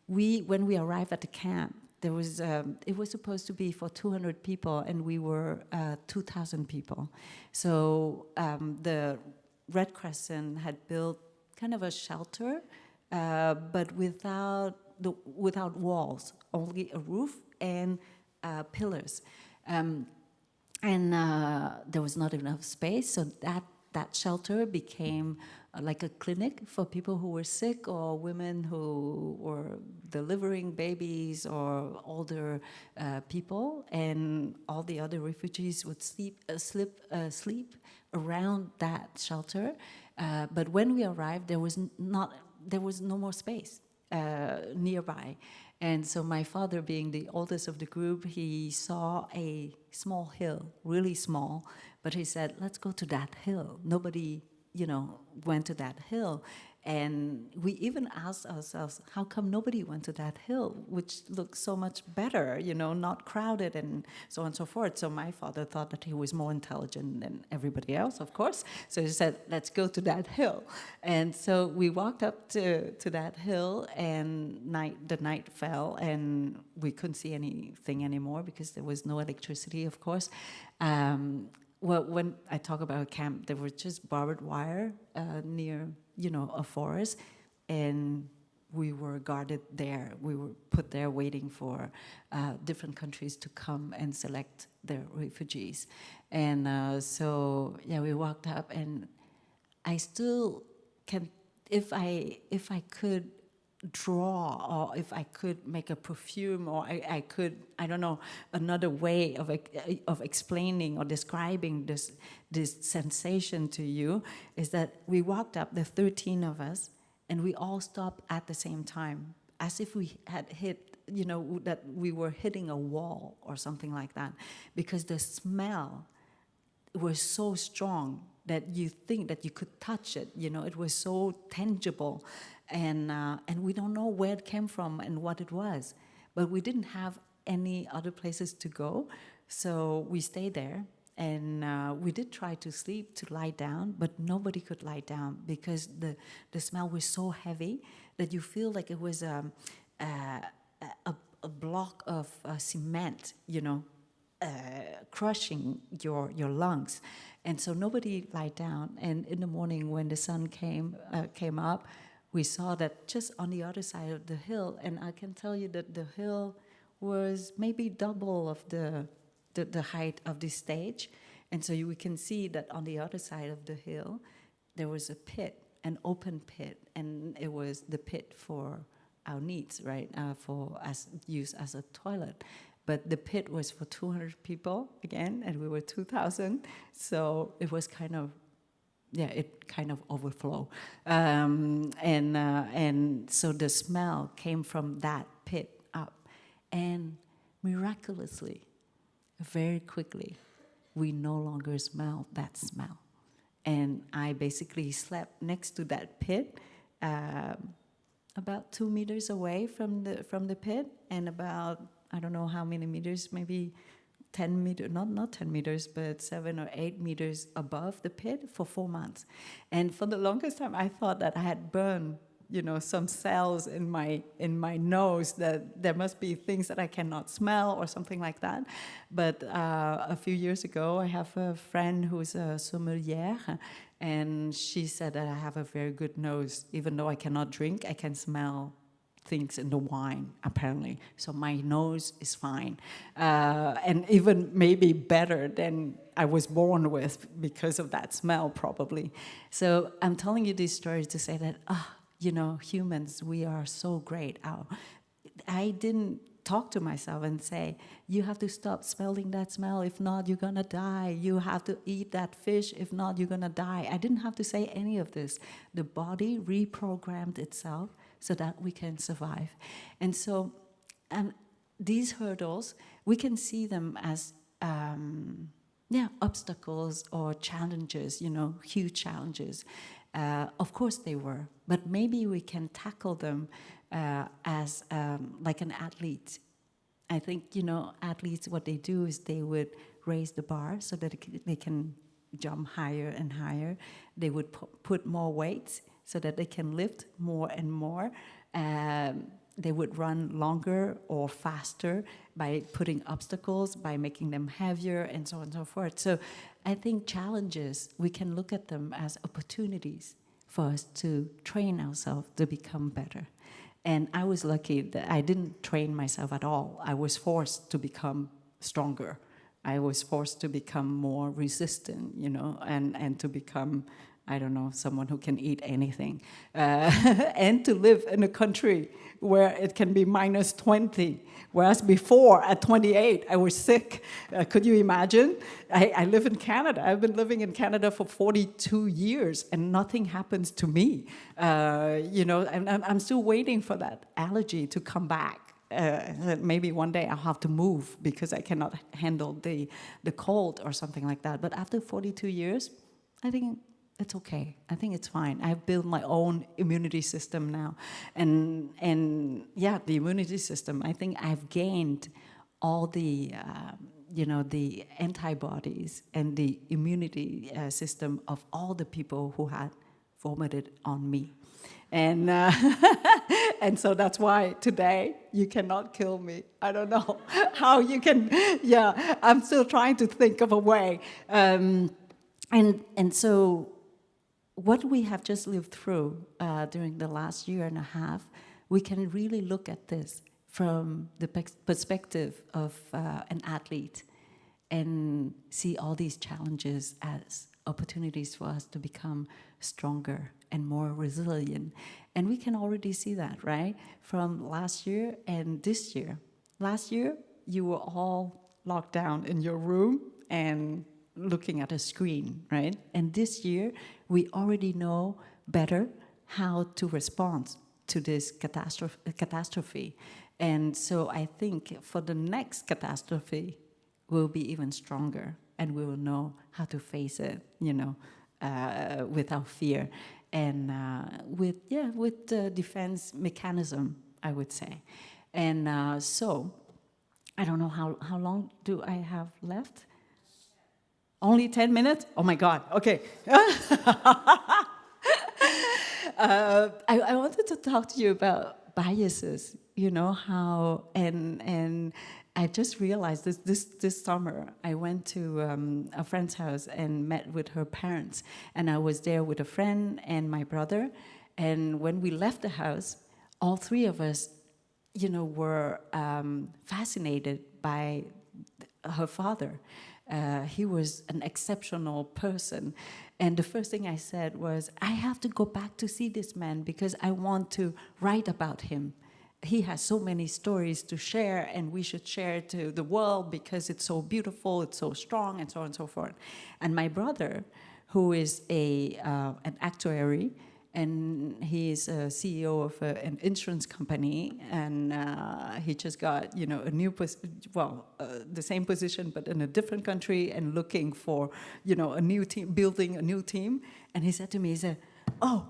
when we arrived at the camp, there was it was supposed to be for 200 people, and we were 2,000 people. So the Red Crescent had built kind of a shelter, but without walls, only a roof and pillars. And there was not enough space, so that shelter became like a clinic for people who were sick, or women who were delivering babies, or older people, and all the other refugees would sleep around that shelter. But when we arrived, there was no more space nearby. And so my father, being the oldest of the group, he saw a small hill, really small, but he said, let's go to that hill. Nobody, went to that hill. And we even asked ourselves, how come nobody went to that hill, which looks so much better, not crowded and so on and so forth. So my father thought that he was more intelligent than everybody else, of course. So he said, let's go to that hill. And so we walked up to that hill, and the night fell, and we couldn't see anything anymore because there was no electricity, of course. Well, when I talk about a camp, there was just barbed wire near, a forest, and we were guarded there. We were put there waiting for different countries to come and select their refugees. And so, yeah, we walked up, and I still can, if I could draw, or if I could make a perfume, or I could, I don't know, another way of explaining or describing this sensation to you, is that we walked up, the 13 of us, and we all stopped at the same time, as if we had hit, you know, that we were hitting a wall or something like that, because the smell was so strong that you think that you could touch it. You know, it was so tangible, and we don't know where it came from and what it was, but we didn't have any other places to go, so we stayed there. And we did try to sleep, to lie down, but nobody could lie down because the smell was so heavy that you feel like it was a block of cement, you know, crushing your lungs. And so nobody lied down. And in the morning when the sun came up, we saw that just on the other side of the hill, and I can tell you that the hill was maybe double of the height of the stage. And so we can see that on the other side of the hill, there was a pit, an open pit, and it was the pit for our needs, right, for us use as a toilet. But the pit was for 200 people, again, and we were 2,000, so it was kind of, yeah, it kind of overflow. And so the smell came from that pit up. And miraculously, very quickly, we no longer smell that smell. And I basically slept next to that pit, about 2 meters away from the pit, and about, I don't know how many meters, maybe 10 meters, not 10 meters, but 7 or 8 meters above the pit for 4 months. And for the longest time, I thought that I had burned, you know, some cells in my nose, that there must be things that I cannot smell or something like that. But a few years ago, I have a friend who's a sommelier, and she said that I have a very good nose. Even though I cannot drink, I can smell things in the wine, apparently. So my nose is fine. And even maybe better than I was born with because of that smell, probably. So I'm telling you this story to say that, you know, humans, we are so great. I didn't talk to myself and say, you have to stop smelling that smell, if not, you're gonna die. You have to eat that fish, if not, you're gonna die. I didn't have to say any of this. The body reprogrammed itself so that we can survive. And so these hurdles, we can see them as obstacles or challenges, you know, huge challenges. Of course they were, but maybe we can tackle them as like an athlete. I think, you know, athletes, what they do is they would raise the bar so that they can jump higher and higher. They would put more weights so that they can lift more and more. They would run longer or faster by putting obstacles, by making them heavier, and so on and so forth. So I think challenges, we can look at them as opportunities for us to train ourselves to become better. And I was lucky that I didn't train myself at all. I was forced to become stronger. I was forced to become more resistant, you know, and to become, I don't know, someone who can eat anything. And to live in a country where it can be minus 20, whereas before, at 28, I was sick. Could you imagine? I live in Canada. I've been living in Canada for 42 years, and nothing happens to me. You know, and I'm still waiting for that allergy to come back. Maybe one day I'll have to move because I cannot handle the cold or something like that. But after 42 years, I think it's okay. I think it's fine. I've built my own immunity system now. And yeah, the immunity system, I think I've gained all the, you know, the antibodies and the immunity system of all the people who had vomited on me. And and so that's why today you cannot kill me. I don't know how you can, yeah, I'm still trying to think of a way. And so what we have just lived through during the last year and a half, we can really look at this from the perspective of an athlete and see all these challenges as opportunities for us to become stronger and more resilient. And we can already see that, right? From last year and this year. Last year, you were all locked down in your room and looking at a screen, right? And this year, we already know better how to respond to this catastrophe. And so I think for the next catastrophe, we'll be even stronger, and we will know how to face it, without fear, and with the defense mechanism, I would say. And so, I don't know how long do I have left? Only 10 minutes? Oh my God, okay. I wanted to talk to you about biases, how, and I just realized this summer, I went to a friend's house and met with her parents. And I was there with a friend and my brother. And when we left the house, all three of us, were fascinated by her father. He was an exceptional person. And the first thing I said was, I have to go back to see this man because I want to write about him. He has so many stories to share, and we should share it to the world because it's so beautiful, it's so strong, and so on and so forth. And my brother, who is an actuary, and he's a CEO of an insurance company, and he just got, a new the same position but in a different country, and looking for, a new team, building a new team. And he said to me, he said, "Oh,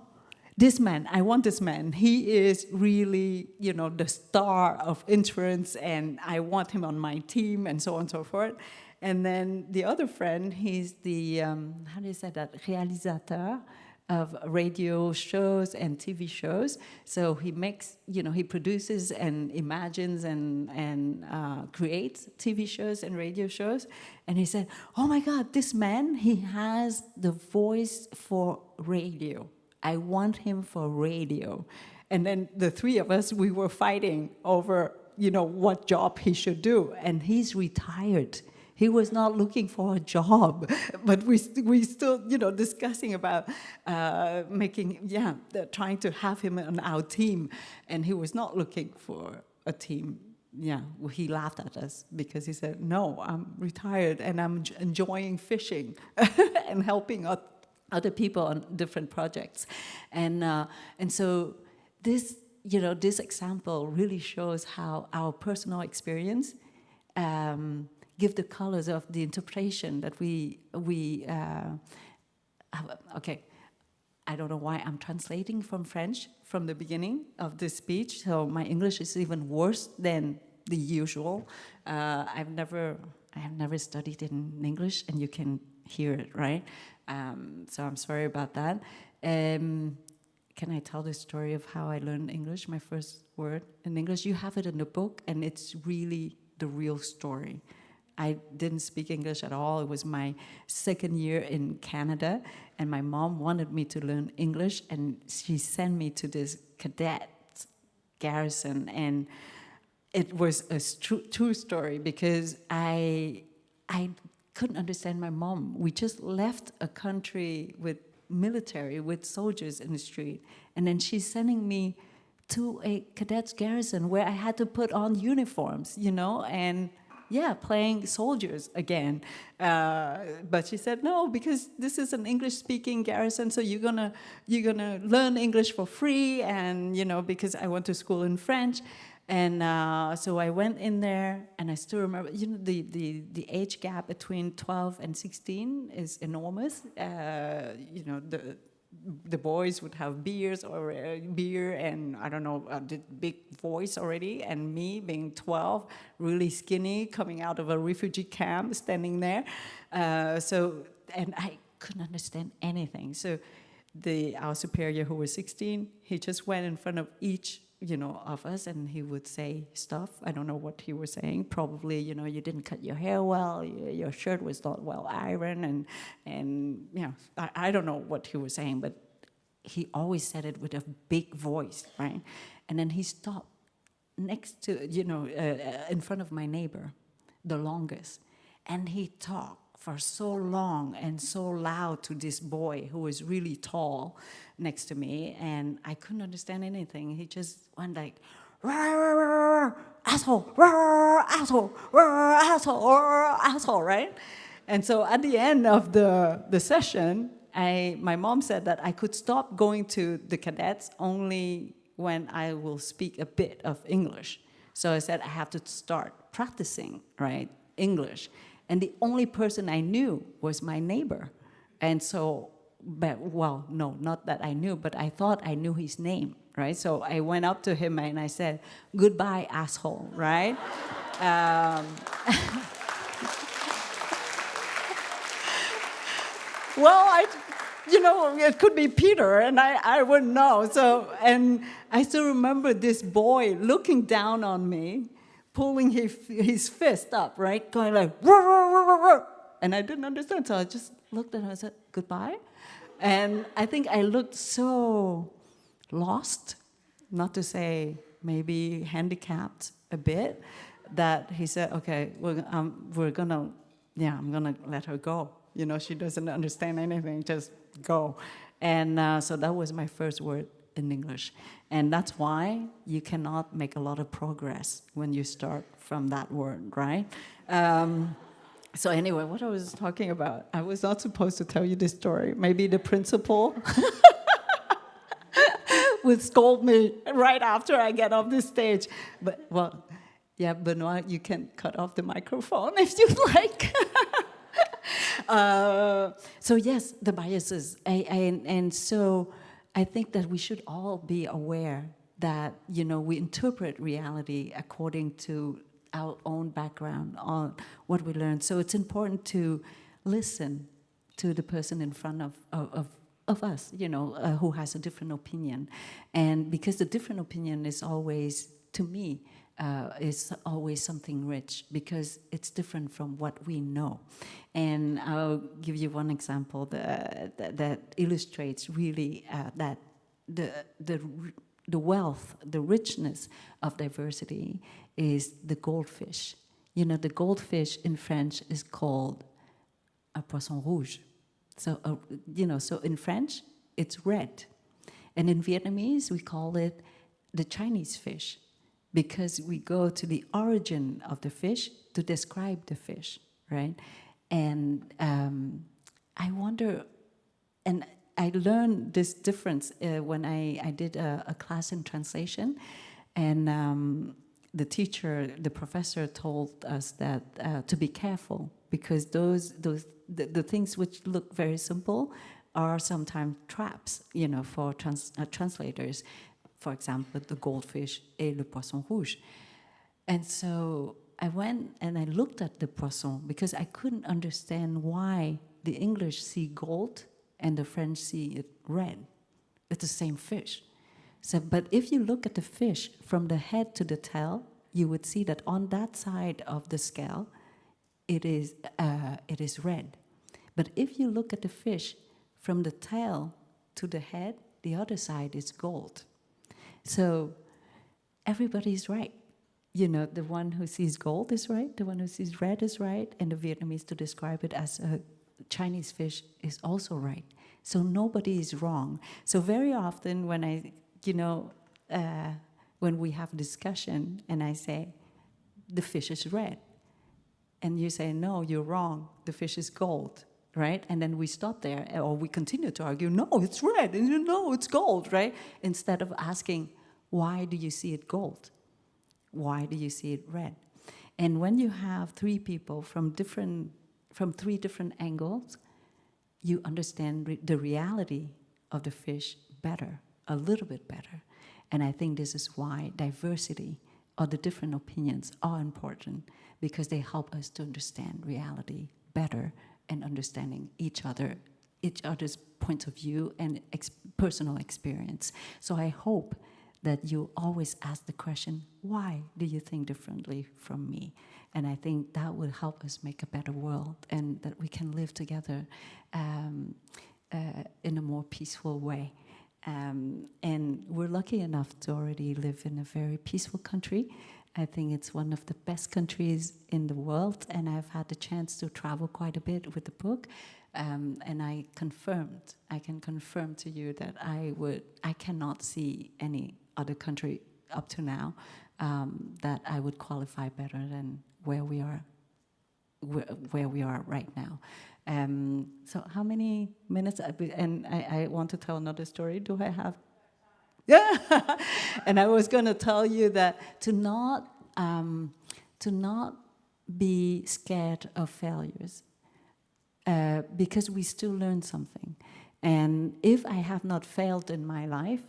this man, I want this man. He is really, the star of insurance, and I want him on my team," and so on and so forth. And then the other friend, he's the, how do you say that, réalisateur of radio shows and TV shows. So he makes, he produces and imagines and creates TV shows and radio shows. And he said, "Oh my God, this man, he has the voice for radio. I want him for radio." And then the three of us, we were fighting over, what job he should do. And he's retired. He was not looking for a job, but we still, discussing about trying to have him on our team. And he was not looking for a team. Yeah, he laughed at us because he said, "No, I'm retired and I'm enjoying fishing and helping other people on different projects." And so this, this example really shows how our personal experience give the colors of the interpretation that we have. Okay, I don't know why I'm translating from French from the beginning of this speech, so my English is even worse than the usual. I have never studied in English, and you can hear it, right? So I'm sorry about that. Can I tell the story of how I learned English, my first word in English? You have it in the book, and it's really the real story. I didn't speak English at all. It was my second year in Canada, and my mom wanted me to learn English, and she sent me to this cadet garrison, and it was a true story because I couldn't understand my mom. We just left a country with military, with soldiers in the street, and then she's sending me to a cadet's garrison where I had to put on uniforms, and playing soldiers again. But she said, "No, because this is an English-speaking garrison, so you're gonna learn English for free," and because I went to school in French. And so I went in there, and I still remember, the age gap between 12 and 16 is enormous. The boys would have beer, and I don't know, the big voice already, and me being 12, really skinny, coming out of a refugee camp, standing there. And I couldn't understand anything. So our superior, who was 16, he just went in front of each of us, and he would say stuff. I don't know what he was saying. Probably, you didn't cut your hair well, your shirt was not well ironed, and I don't know what he was saying, but he always said it with a big voice, right? And then he stopped next to, in front of my neighbor, the longest. And he talked for so long and so loud to this boy who was really tall next to me, and I couldn't understand anything. He just went like, asshole, asshole, asshole, asshole, right? And so at the end of the session, my mom said that I could stop going to the cadets only when I will speak a bit of English. So I said I have to start practicing, right, English. And the only person I knew was my neighbor. And so, no, not that I knew, but I thought I knew his name, right? So I went up to him and I said, goodbye, asshole, right? Well, it could be Peter, and I wouldn't know. So, and I still remember this boy looking down on me, pulling his fist up, right? Going like, rah, rah, rah, rah, rah. And I didn't understand, so I just looked at him and said, goodbye. And I think I looked so lost, not to say maybe handicapped a bit, that he said, okay, I'm gonna let her go. She doesn't understand anything, just go. And so that was my first word in English. And that's why you cannot make a lot of progress when you start from that word, right? So anyway, what I was talking about, I was not supposed to tell you this story. Maybe the principal would scold me right after I get off the stage. But, well, yeah, Benoit, you can cut off the microphone if you'd like. So yes, the biases. And so I think that we should all be aware that, we interpret reality according to our own background, on what we learn. So it's important to listen to the person in front of us, who has a different opinion. And because the different opinion is always, to me, is always something rich, because it's different from what we know. And I'll give you one example that illustrates really that the wealth, the richness of diversity is the goldfish. The goldfish in French is called un poisson rouge. So, so in French, it's red. And in Vietnamese, we call it the Chinese fish, because we go to the origin of the fish to describe the fish, right? And I wonder, and I learned this difference when I did a class in translation, and the professor told us that to be careful, because the things which look very simple are sometimes traps, for translators. For example, the goldfish et le poisson rouge. And so I went and I looked at the poisson, because I couldn't understand why the English see gold and the French see it red. It's the same fish. So, but if you look at the fish from the head to the tail, you would see that on that side of the scale, it is red. But if you look at the fish from the tail to the head, the other side is gold. So everybody's right. The one who sees gold is right, the one who sees red is right, and the Vietnamese to describe it as a Chinese fish is also right. So nobody is wrong. So very often when when we have a discussion and I say, the fish is red, and you say, no, you're wrong, the fish is gold, right? And then we stop there, or we continue to argue, no, it's red, and no, it's gold, right? Instead of asking, why do you see it gold? Why do you see it red? And when you have three people from three different angles, you understand the reality of the fish better, a little bit better. And I think this is why diversity or the different opinions are important, because they help us to understand reality better and understanding each other's points of view and personal experience. So I hope that you always ask the question, why do you think differently from me? And I think that will help us make a better world, and that we can live together in a more peaceful way. And we're lucky enough to already live in a very peaceful country. I think it's one of the best countries in the world, and I've had the chance to travel quite a bit with the book. And I can confirm to you that I cannot see any other country up to now that I would qualify better than where we are right now. So how many minutes? And I want to tell another story. Do I have? Yeah. And I was going to tell you that to not be scared of failures, because we still learn something. And if I have not failed in my life,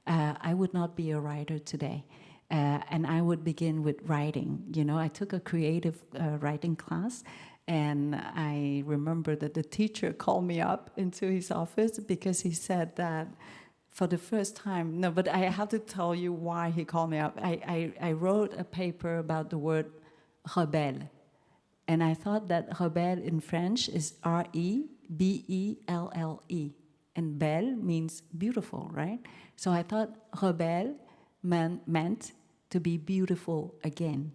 I would not be a writer today. And I would begin with writing. You know, I took a creative writing class, and I remember that the teacher called me up into his office because he said that for the first time, no, but I have to tell you why he called me up. I wrote a paper about the word rebelle. And I thought that rebelle in French is R-E-B-E-L-L-E. And belle means beautiful, right? So I thought rebelle meant to be beautiful again.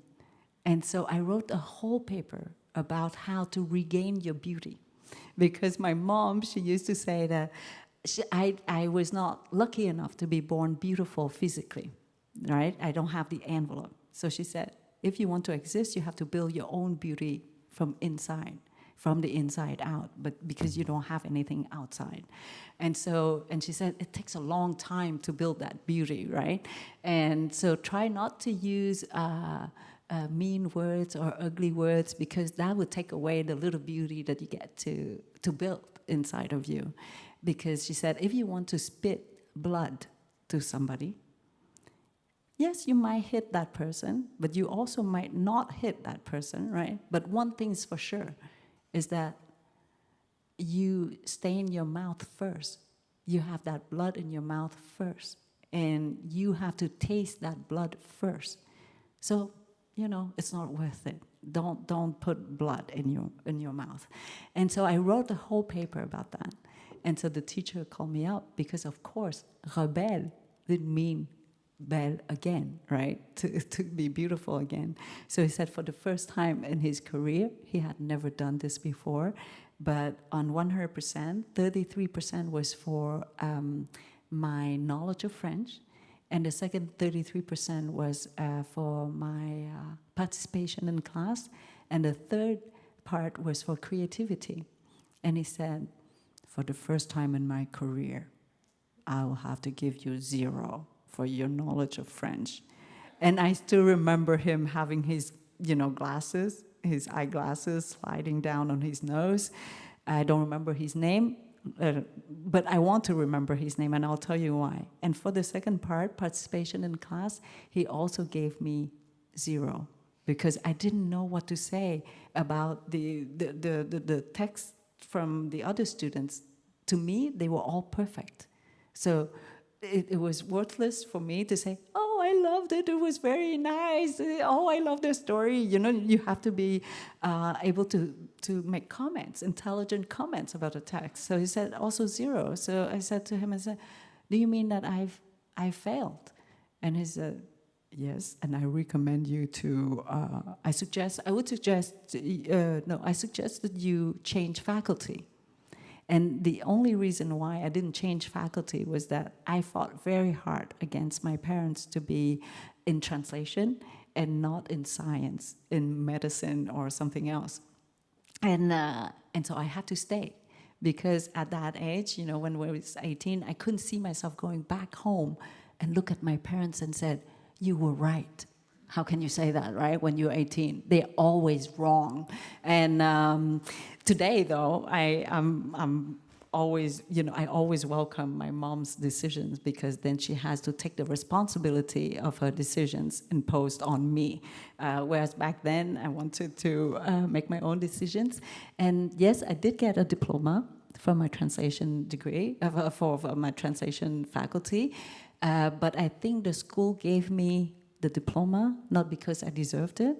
And so I wrote a whole paper about how to regain your beauty. Because my mom, she used to say that I was not lucky enough to be born beautiful physically, right? I don't have the envelope. So she said, if you want to exist, you have to build your own beauty from the inside out, but because you don't have anything outside. And she said, it takes a long time to build that beauty, right? And so try not to use mean words or ugly words, because that would take away the little beauty that you get to build inside of you. Because she said, if you want to spit blood to somebody, yes, you might hit that person, but you also might not hit that person, right? But one thing's for sure, is that you stain your mouth first. You have that blood in your mouth first, and you have to taste that blood first. So, you know, it's not worth it. Don't put blood in your mouth. And so I wrote a whole paper about that. And so the teacher called me up because, of course, rebelle didn't mean belle again, right? To be beautiful again. So he said for the first time in his career, he had never done this before, but on 100%, 33% was for my knowledge of French, and the second 33% was for my participation in class, and the third part was for creativity. And he said, for the first time in my career, I will have to give you 0 for your knowledge of French. And I still remember him having his, glasses, his eyeglasses sliding down on his nose. I don't remember his name, but I want to remember his name, and I'll tell you why. And for the second part, participation in class, he also gave me 0, because I didn't know what to say about the text from the other students. To me, they were all perfect. So it was worthless for me to say, oh, I loved it, it was very nice, oh, I love the story. You have to be able to make comments, intelligent comments about a text. So he said also 0. So I said to him, do you mean that I failed? And he said, yes, and I recommend you to, I suggest that you change faculty. And the only reason why I didn't change faculty was that I fought very hard against my parents to be in translation and not in science, in medicine or something else. And so I had to stay, because at that age, when I was 18, I couldn't see myself going back home and look at my parents and said, you were right. How can you say that, right? When you're 18, they're always wrong. And today, though, I'm always, I always welcome my mom's decisions, because then she has to take the responsibility of her decisions imposed on me. Whereas back then, I wanted to make my own decisions. And yes, I did get a diploma for my translation degree, for my translation faculty. But I think the school gave me the diploma, not because I deserved it,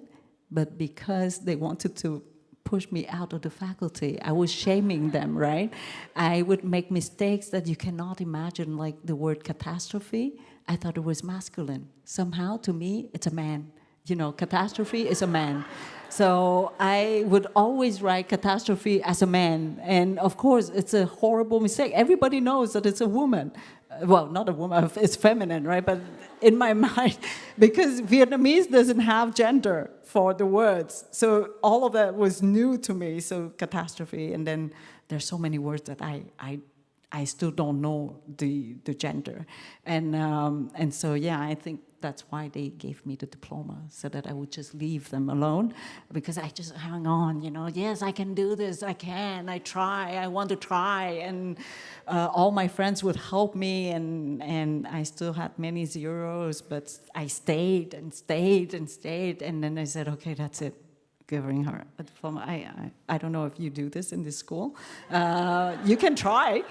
but because they wanted to push me out of the faculty. I was shaming them, right? I would make mistakes that you cannot imagine, like the word catastrophe. I thought it was masculine. Somehow, to me, it's a man. You know, catastrophe is a man. So I would always write catastrophe as a man. And of course, it's a horrible mistake. Everybody knows that it's a woman. Well, not a woman, it's feminine, right? But in my mind, because Vietnamese doesn't have gender for the words. So all of that was new to me, so catastrophe. And then there's so many words that I still don't know the gender. And so, yeah, I think that's why they gave me the diploma, so that I would just leave them alone, because I just hang on, you know, yes, I can do this, I can, I try, I want to try, and all my friends would help me, and I still had many zeros, but I stayed and stayed and stayed, and then I said, okay, that's it. Giving her a diploma. I don't know if you do this in this school. You can try.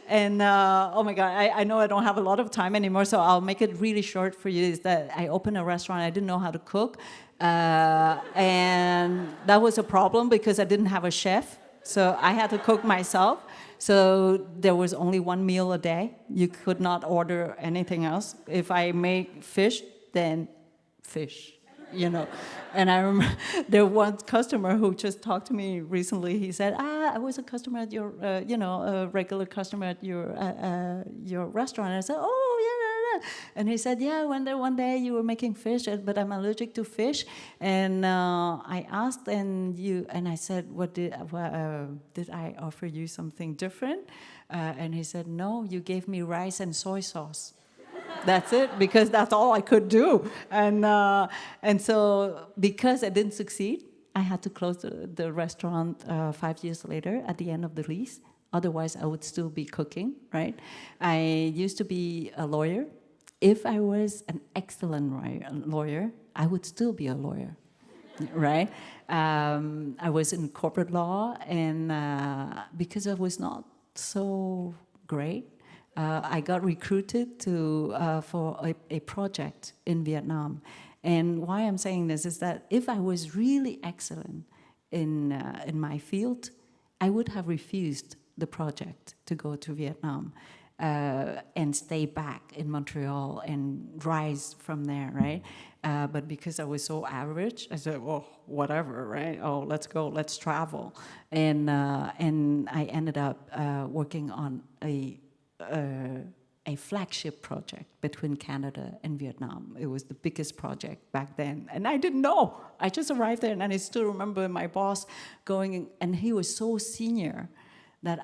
And oh my God, I know I don't have a lot of time anymore, so I'll make it really short for you. Is that I opened a restaurant. I didn't know how to cook, and that was a problem because I didn't have a chef, so I had to cook myself. So there was only one meal a day. You could not order anything else. If I make fish, then fish. You know, and I remember there was one customer who just talked to me recently. He said, I was a customer at your, a regular customer at your restaurant. And I said, oh, yeah. And he said, yeah, one day you were making fish, but I'm allergic to fish. And I asked, and I said, did I offer you something different? And he said, no, you gave me rice and soy sauce. That's it, because that's all I could do. And so because I didn't succeed, I had to close the restaurant 5 years later at the end of the lease. Otherwise, I would still be cooking, right? I used to be a lawyer. If I was an excellent lawyer, I would still be a lawyer, right? I was in corporate law, and because I was not so great, I got recruited for a project in Vietnam. And why I'm saying this is that if I was really excellent in my field, I would have refused the project to go to Vietnam and stay back in Montreal and rise from there, right? But because I was so average, I said, well, whatever, right? Oh, let's go, let's travel. And I ended up working on a flagship project between Canada and Vietnam. It was the biggest project back then. And I didn't know. I just arrived there, and I still remember my boss going, and he was so senior that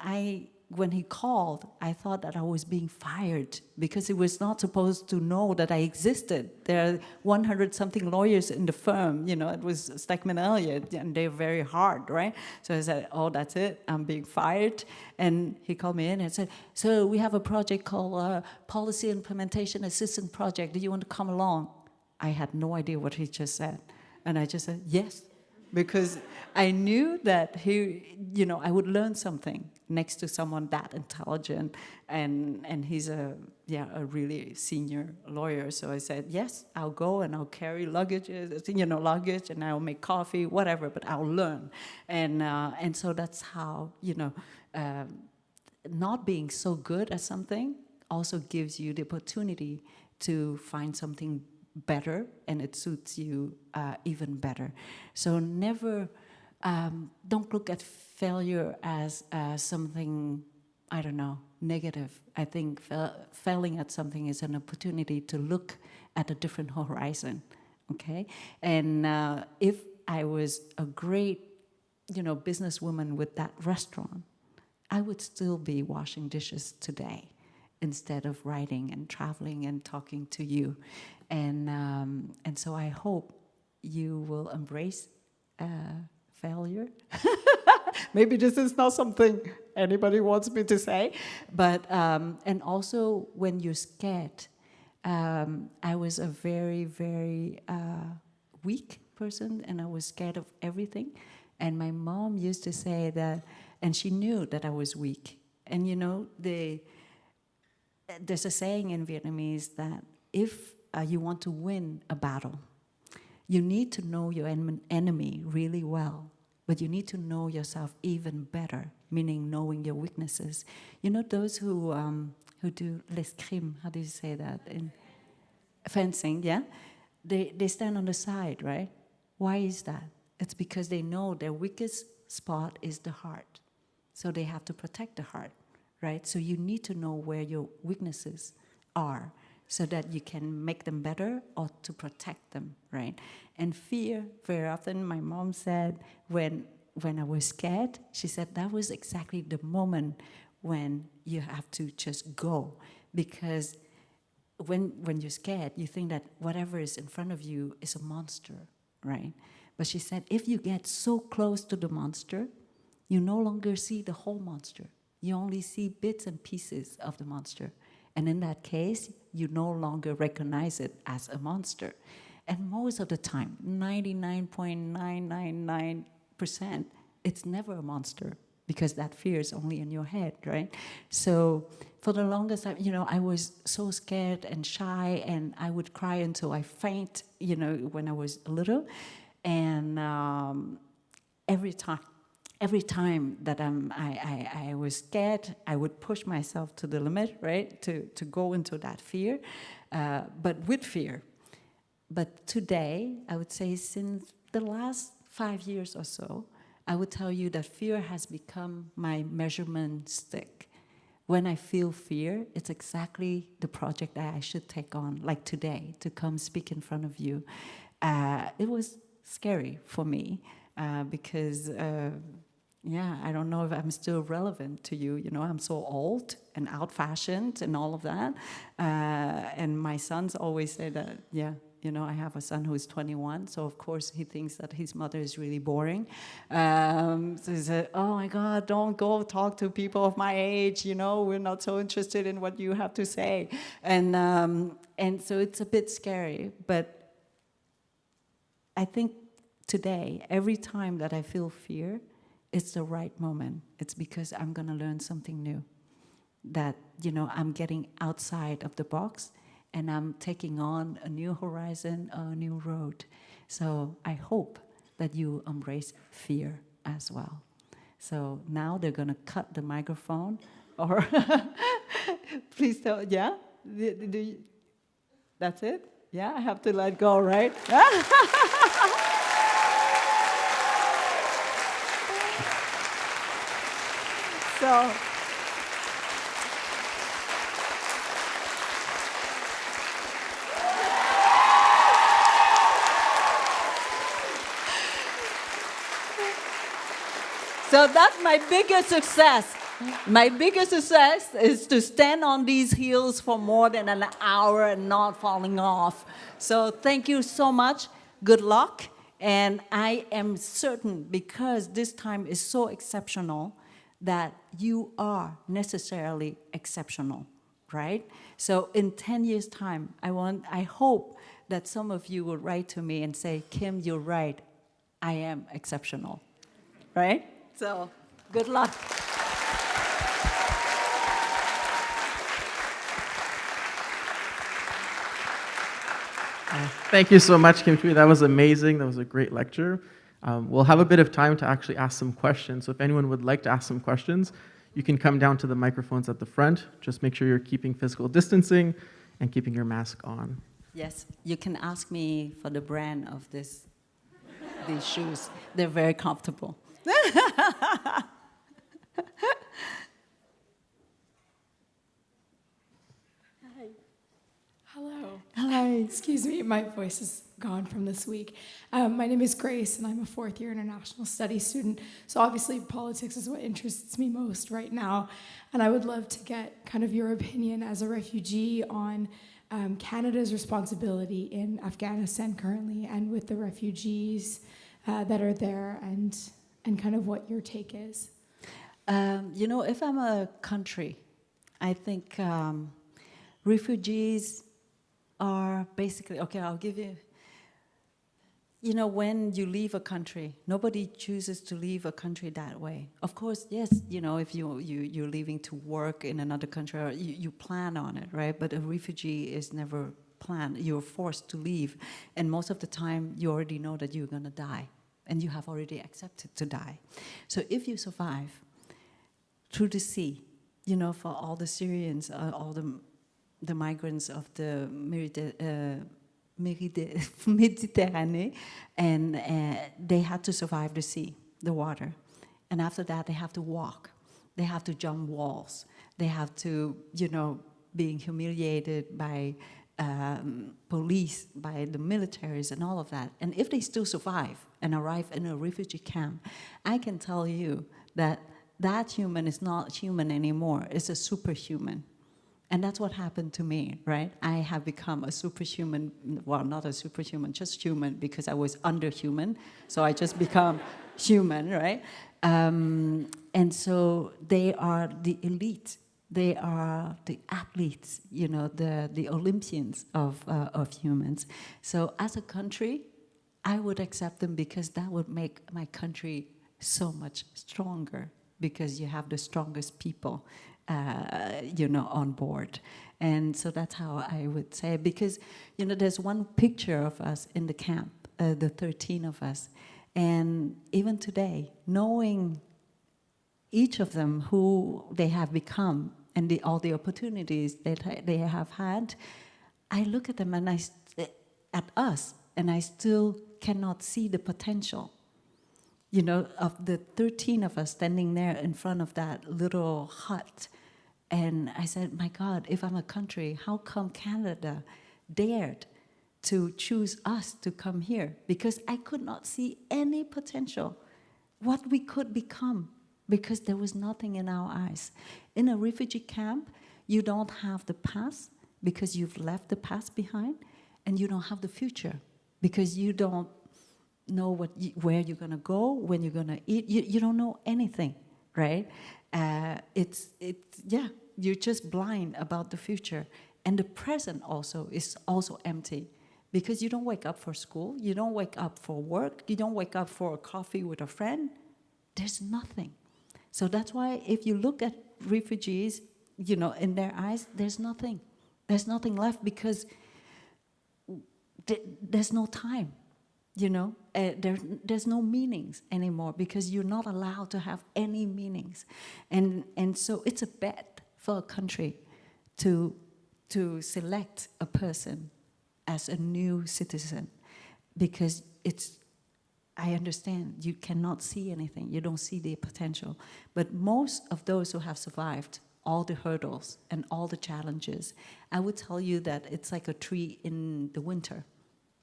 when he called, I thought that I was being fired because he was not supposed to know that I existed. There are 100-something lawyers in the firm. You know, it was Stackman Elliott, and they're very hard, right? So I said, oh, that's it. I'm being fired. And he called me in and said, so we have a project called Policy Implementation Assistant Project. Do you want to come along? I had no idea what he just said. And I just said, yes. Because I knew that I would learn something next to someone that intelligent, and he's a really senior lawyer. So I said, yes, I'll go and I'll carry luggage, and I'll make coffee, whatever, but I'll learn. And so that's how, not being so good at something also gives you the opportunity to find something better, and it suits you even better. So never, don't look at failure as something, I don't know, negative. I think failing at something is an opportunity to look at a different horizon, okay? And if I was a great, businesswoman with that restaurant, I would still be washing dishes today instead of writing and traveling and talking to you. And so I hope you will embrace failure. Maybe this is not something anybody wants me to say, but and also when you're scared, I was a very, very weak person, and I was scared of everything. And my mom used to say that, and she knew that I was weak. And there's a saying in Vietnamese that if you want to win a battle, You need to know your enemy really well, but you need to know yourself even better, meaning knowing your weaknesses. You know those who do l'escrime, how do you say that? In fencing, yeah? They stand on the side, right? Why is that? It's because they know their weakest spot is the heart. So they have to protect the heart, right? So you need to know where your weaknesses are so that you can make them better or to protect them, right? And fear, very often my mom said when I was scared, she said that was exactly the moment when you have to just go. Because when you're scared, you think that whatever is in front of you is a monster, right? But she said if you get so close to the monster, you no longer see the whole monster. You only see bits and pieces of the monster. And in that case, you no longer recognize it as a monster. And most of the time, 99.999%, it's never a monster because that fear is only in your head, right? So for the longest time, I was so scared and shy, and I would cry until I faint, when I was little. And every time that I was scared, I would push myself to the limit, right, to go into that fear, but with fear. But today, I would say since the last 5 years or so, I would tell you that fear has become my measurement stick. When I feel fear, it's exactly the project that I should take on, like today, to come speak in front of you. It was scary for me because I don't know if I'm still relevant to you. I'm so old and out-fashioned and all of that. And my sons always say that, I have a son who's 21, so of course he thinks that his mother is really boring. So he said, oh my God, don't go talk to people of my age, we're not so interested in what you have to say. And so it's a bit scary, but I think today, every time that I feel fear, it's the right moment. It's because I'm going to learn something new. That, I'm getting outside of the box and I'm taking on a new horizon, a new road. So I hope that you embrace fear as well. So now they're going to cut the microphone or please tell, yeah? That's it? Yeah, I have to let go, right? So that's my biggest success. My biggest success is to stand on these heels for more than an hour and not falling off. So thank you so much. Good luck. And I am certain, because this time is so exceptional, that you are necessarily exceptional, right? So in 10 years' time, I hope that some of you will write to me and say, Kim, you're right. I am exceptional, right? So good luck.
Thank you so much, Kim Thúy. That was amazing. That was a great lecture. We'll have a bit of time to actually ask some questions. So if anyone would like to ask some questions, you can come down to the microphones at the front. Just make sure you're keeping physical distancing and keeping your mask on.
Yes, you can ask me for the brand of these shoes. They're very comfortable.
Hello.
Hi.
Excuse me, my voice is gone from this week. My name is Grace, and I'm a fourth-year international studies student. So obviously politics is what interests me most right now. And I would love to get kind of your opinion as a refugee on Canada's responsibility in Afghanistan currently and with the refugees that are there and kind of what your take is.
If I'm a country, I think refugees are basically, okay, I'll give you, when you leave a country, nobody chooses to leave a country that way. Of course, yes, if you're leaving to work in another country, or you plan on it, right? But a refugee is never plan. You're forced to leave. And most of the time, you already know that you're going to die. And you have already accepted to die. So if you survive through the sea, you know, for all the Syrians, all the migrants of the Mediterranean, and they had to survive the sea, the water. And after that, they have to walk. They have to jump walls. They have to, you know, being humiliated by police, by the militaries and all of that. And if they still survive and arrive in a refugee camp, I can tell you that that human is not human anymore. It's a superhuman. And that's what happened to me, right? I have become a superhuman, well, not a superhuman, just human, because I was underhuman. So I just become human, right? And so they are the elite. They are the athletes, you know, the Olympians of humans. So as a country, I would accept them because that would make my country so much stronger, because you have the strongest people, you know, on board. And so that's how I would say it. Because, you know, there's one picture of us in the camp, the 13 of us. And even today, knowing each of them who they have become and all the opportunities that they have had, I look at them and at us, and I still cannot see the potential. You know, of the 13 of us standing there in front of that little hut. And I said, my God, if I'm a country, how come Canada dared to choose us to come here? Because I could not see any potential, what we could become, because there was nothing in our eyes. In a refugee camp, you don't have the past because you've left the past behind, and you don't have the future because you don't know where you're going to go, when you're going to eat. You don't know anything, right? You're just blind about the future. And the present also is also empty, because you don't wake up for school, you don't wake up for work, you don't wake up for a coffee with a friend. There's nothing. So that's why if you look at refugees, you know, in their eyes, there's nothing. There's nothing left, because there's no time. You know, there's no meanings anymore, because you're not allowed to have any meanings. And so it's a bet for a country to select a person as a new citizen, because I understand you cannot see anything, you don't see the potential. But most of those who have survived all the hurdles and all the challenges, I would tell you that it's like a tree in the winter.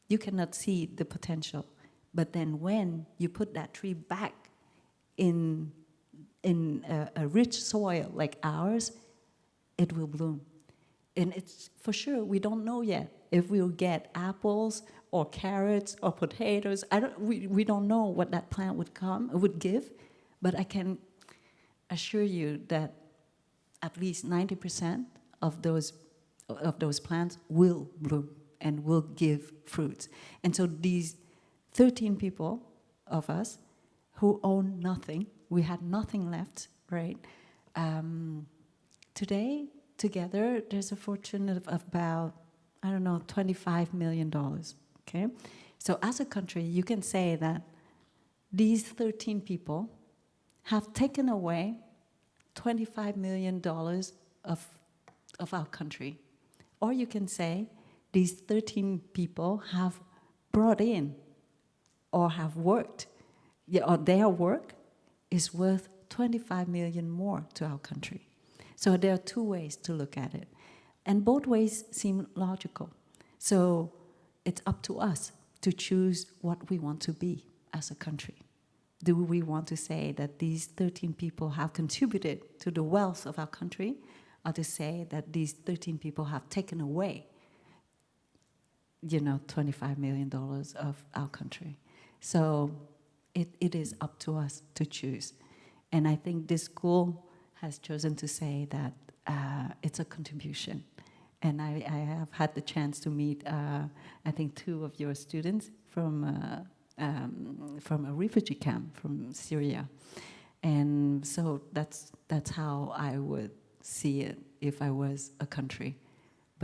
You cannot see the potential. But then when you put that tree back in a rich soil like ours, it will bloom. And it's for sure, we don't know yet if we'll get apples or carrots or potatoes. We don't know what that plant would give, but I can assure you that at least 90% of those plants will bloom and will give fruits. And so these 13 people of us who own nothing, we had nothing left, right? Today, together, there's a fortune of about, I don't know, $25 million, okay? So as a country, you can say that these 13 people have taken away $25 million of our country. Or you can say these 13 people have brought in or have worked, or their work is worth 25 million more to our country. So there are two ways to look at it. And both ways seem logical. So it's up to us to choose what we want to be as a country. Do we want to say that these 13 people have contributed to the wealth of our country, or to say that these 13 people have taken away, $25 million of our country? So it is up to us to choose. And I think this school has chosen to say that it's a contribution. And I have had the chance to meet, I think, 2 of your students from a refugee camp from Syria. And so that's how I would see it if I was a country.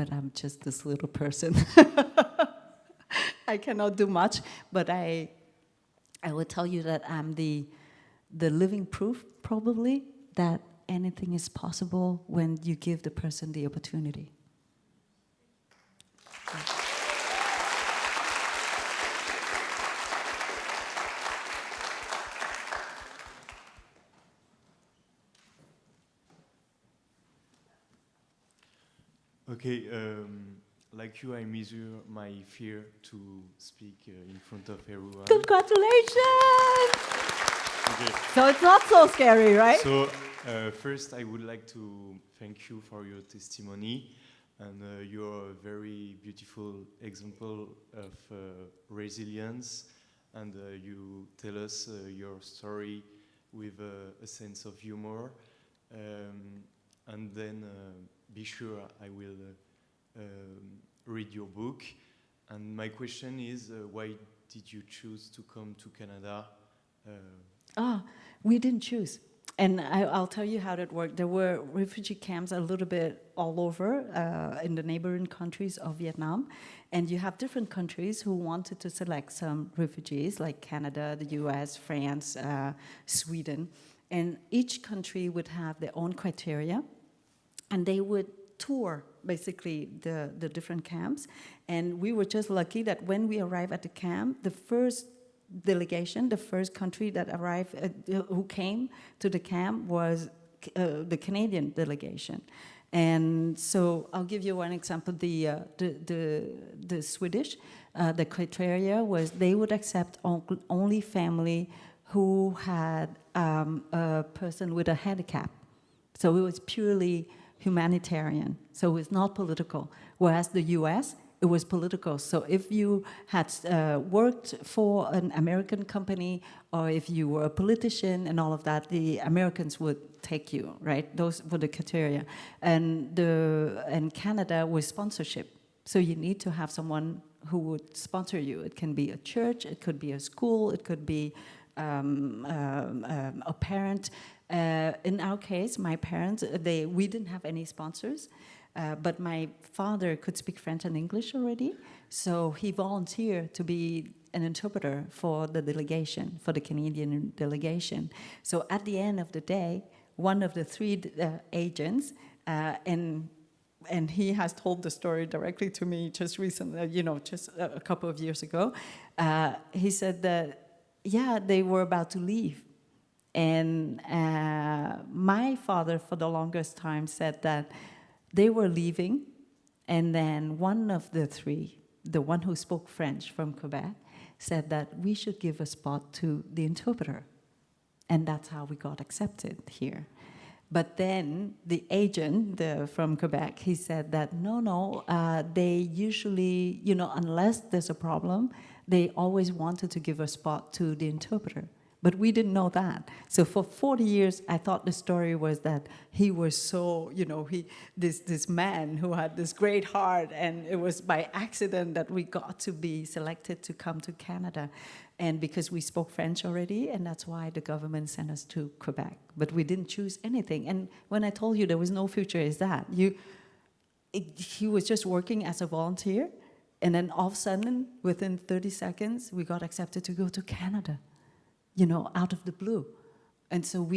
but I'm just this little person. I cannot do much, but I will tell you that I'm the living proof, probably, that anything is possible when you give the person the opportunity.
Okay, like you, I measure my fear to speak in front of everyone.
Congratulations!
Okay.
So it's not so scary, right?
So first, I would like to thank you for your testimony, and you're a very beautiful example of resilience, and you tell us your story with a sense of humor, and then be sure I will read your book. And my question is, why did you choose to come to Canada?
We didn't choose. And I'll tell you how that worked. There were refugee camps a little bit all over in the neighboring countries of Vietnam. And you have different countries who wanted to select some refugees, like Canada, the US, France, Sweden. And each country would have their own criteria. And they would tour, basically, the different camps. And we were just lucky that when we arrived at the camp, the first delegation, the first country that arrived, who came to the camp was the Canadian delegation. And so I'll give you one example. The Swedish, the criteria was they would accept only family who had a person with a handicap. So it was purely humanitarian, so it was not political. Whereas the US, it was political. So if you had worked for an American company, or if you were a politician and all of that, the Americans would take you, right? Those were the criteria. And Canada was sponsorship. So you need to have someone who would sponsor you. It can be a church, it could be a school, it could be a parent. In our case, my parents, we didn't have any sponsors, but my father could speak French and English already, so he volunteered to be an interpreter for the delegation, for the Canadian delegation. So at the end of the day, one of the three agents, and he has told the story directly to me just recently, just a couple of years ago, he said that, yeah, they were about to leave. And my father, for the longest time, said that they were leaving, and then one of the three, the one who spoke French from Quebec, said that we should give a spot to the interpreter. And that's how we got accepted here. But then the agent from Quebec, he said that no, they usually, unless there's a problem, they always wanted to give a spot to the interpreter. But we didn't know that. So for 40 years, I thought the story was that he was so, this man who had this great heart, and it was by accident that we got to be selected to come to Canada. And because we spoke French already, and that's why the government sent us to Quebec. But we didn't choose anything. And when I told you there was no future, is that he was just working as a volunteer, and then all of a sudden, within 30 seconds, we got accepted to go to Canada. Out of the blue. And so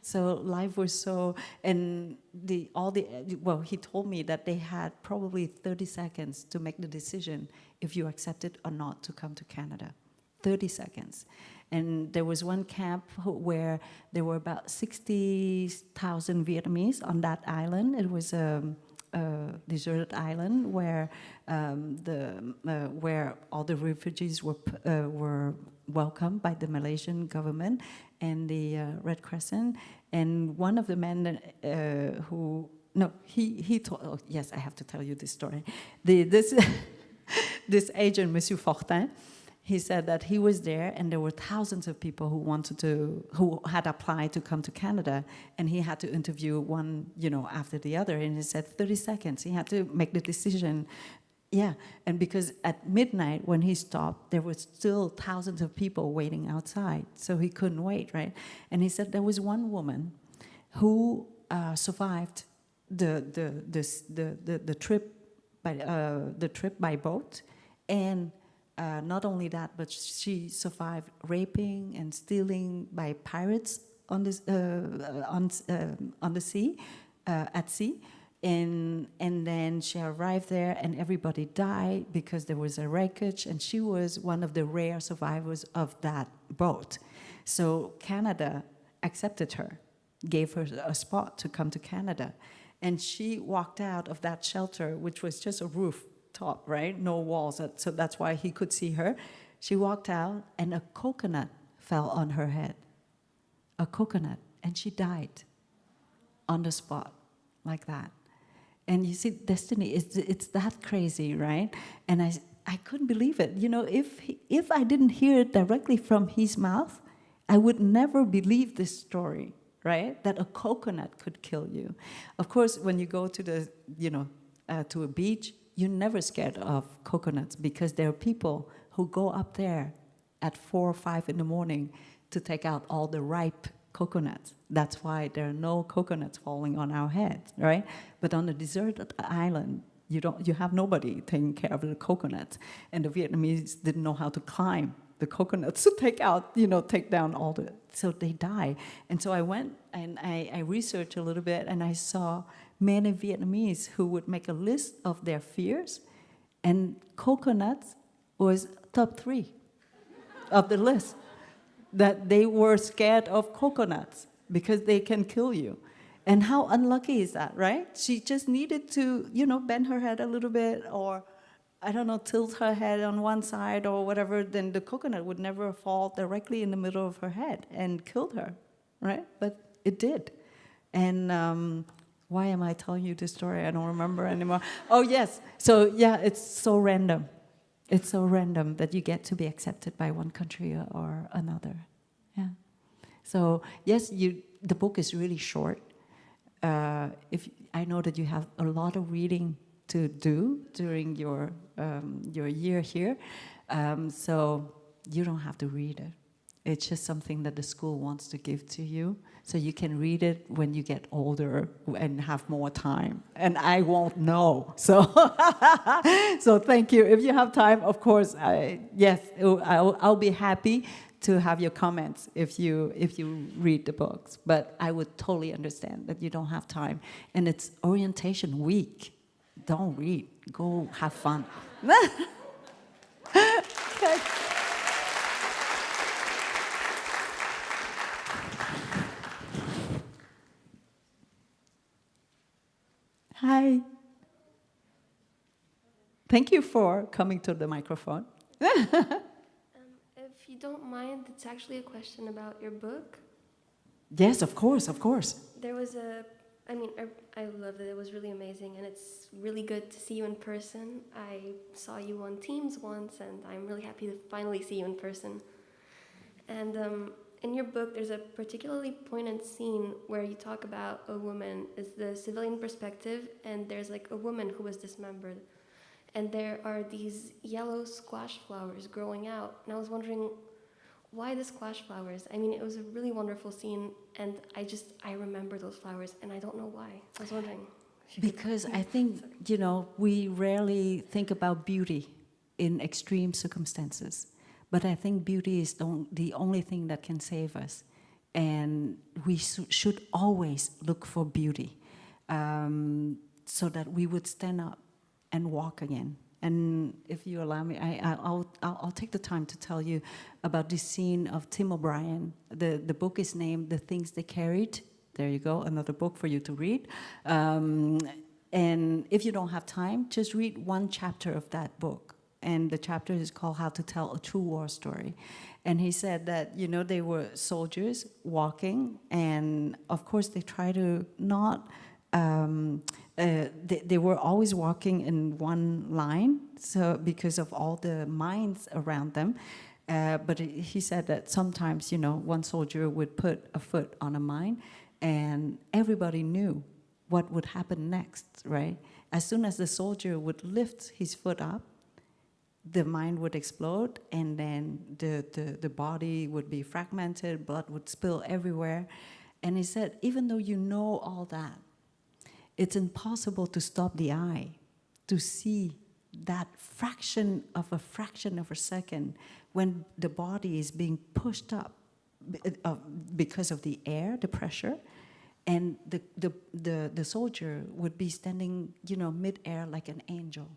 so life was so, and he told me that they had probably 30 seconds to make the decision if you accepted or not to come to Canada. 30 seconds. And there was one camp where there were about 60,000 Vietnamese on that island. It was a deserted island where where all the refugees were welcomed by the Malaysian government and the Red Crescent. And one of the men he told, oh, yes, I have to tell you this story. This agent, Monsieur Fortin, he said that he was there and there were thousands of people who had applied to come to Canada, and he had to interview one, after the other, and he said 30 seconds. He had to make the decision. Yeah, and because at midnight when he stopped, there were still thousands of people waiting outside, so he couldn't wait, right? And he said there was one woman who survived the trip by boat, and not only that, but she survived raping and stealing by pirates on the sea, at sea. And then she arrived there, and everybody died because there was a wreckage, and she was one of the rare survivors of that boat. So Canada accepted her, gave her a spot to come to Canada. And she walked out of that shelter, which was just a rooftop, right? No walls, so that's why he could see her. She walked out, and a coconut fell on her head. A coconut, and she died on the spot, like that. And you see, destiny, it's that crazy, right? And I couldn't believe it. You know, if I didn't hear it directly from his mouth, I would never believe this story, right? That a coconut could kill you. Of course, when you go to the, to a beach, you're never scared of coconuts, because there are people who go up there at 4 or 5 in the morning to take out all the ripe coconuts. That's why there are no coconuts falling on our heads, right? But on a deserted island, you have nobody taking care of the coconuts. And the Vietnamese didn't know how to climb the coconuts to take down all the, so they die. And so I went and I researched a little bit, and I saw many Vietnamese who would make a list of their fears, and coconuts was top 3 of the list. That they were scared of coconuts because they can kill you. And how unlucky is that, right? She just needed to, bend her head a little bit, or, I don't know, tilt her head on one side or whatever, then the coconut would never fall directly in the middle of her head and killed her, right? But it did. And why am I telling you this story? I don't remember anymore. Oh, yes. So, yeah, it's so random. It's so random that you get to be accepted by one country or another. Yeah. So yes, the book is really short. If I know that you have a lot of reading to do during your year here, so you don't have to read it. It's just something that the school wants to give to you, so you can read it when you get older and have more time. And I won't know, so so thank you. If you have time, of course, I'll be happy to have your comments if you read the books. But I would totally understand that you don't have time, and it's orientation week. Don't read. Go have fun. Okay. Hi. Thank you for coming to the microphone.
If you don't mind, it's actually a question about your book.
Yes, of course, of course.
There was I loved it. It was really amazing, and it's really good to see you in person. I saw you on Teams once, and I'm really happy to finally see you in person. And in your book, there's a particularly poignant scene where you talk about a woman, it's the civilian perspective, and there's like a woman who was dismembered. And there are these yellow squash flowers growing out. And I was wondering, why the squash flowers? I mean, it was a really wonderful scene, and I remember those flowers, and I don't know why. I was wondering.
Because I think, we rarely think about beauty in extreme circumstances. But I think beauty is the only thing that can save us. And we should always look for beauty, so that we would stand up and walk again. And if you allow me, I'll take the time to tell you about this scene of Tim O'Brien. The book is named The Things They Carried. There you go, another book for you to read. And if you don't have time, just read one chapter of that book. And the chapter is called How to Tell a True War Story. And he said that, they were soldiers walking, and of course they try to not, they were always walking in one line, so because of all the mines around them. But he said that sometimes, one soldier would put a foot on a mine, and everybody knew what would happen next, right? As soon as the soldier would lift his foot up, the mine would explode, and then the body would be fragmented, blood would spill everywhere. And he said, even though you know all that, it's impossible to stop the eye, to see that fraction of a second when the body is being pushed up because of the air, the pressure, and the soldier would be standing, mid-air like an angel.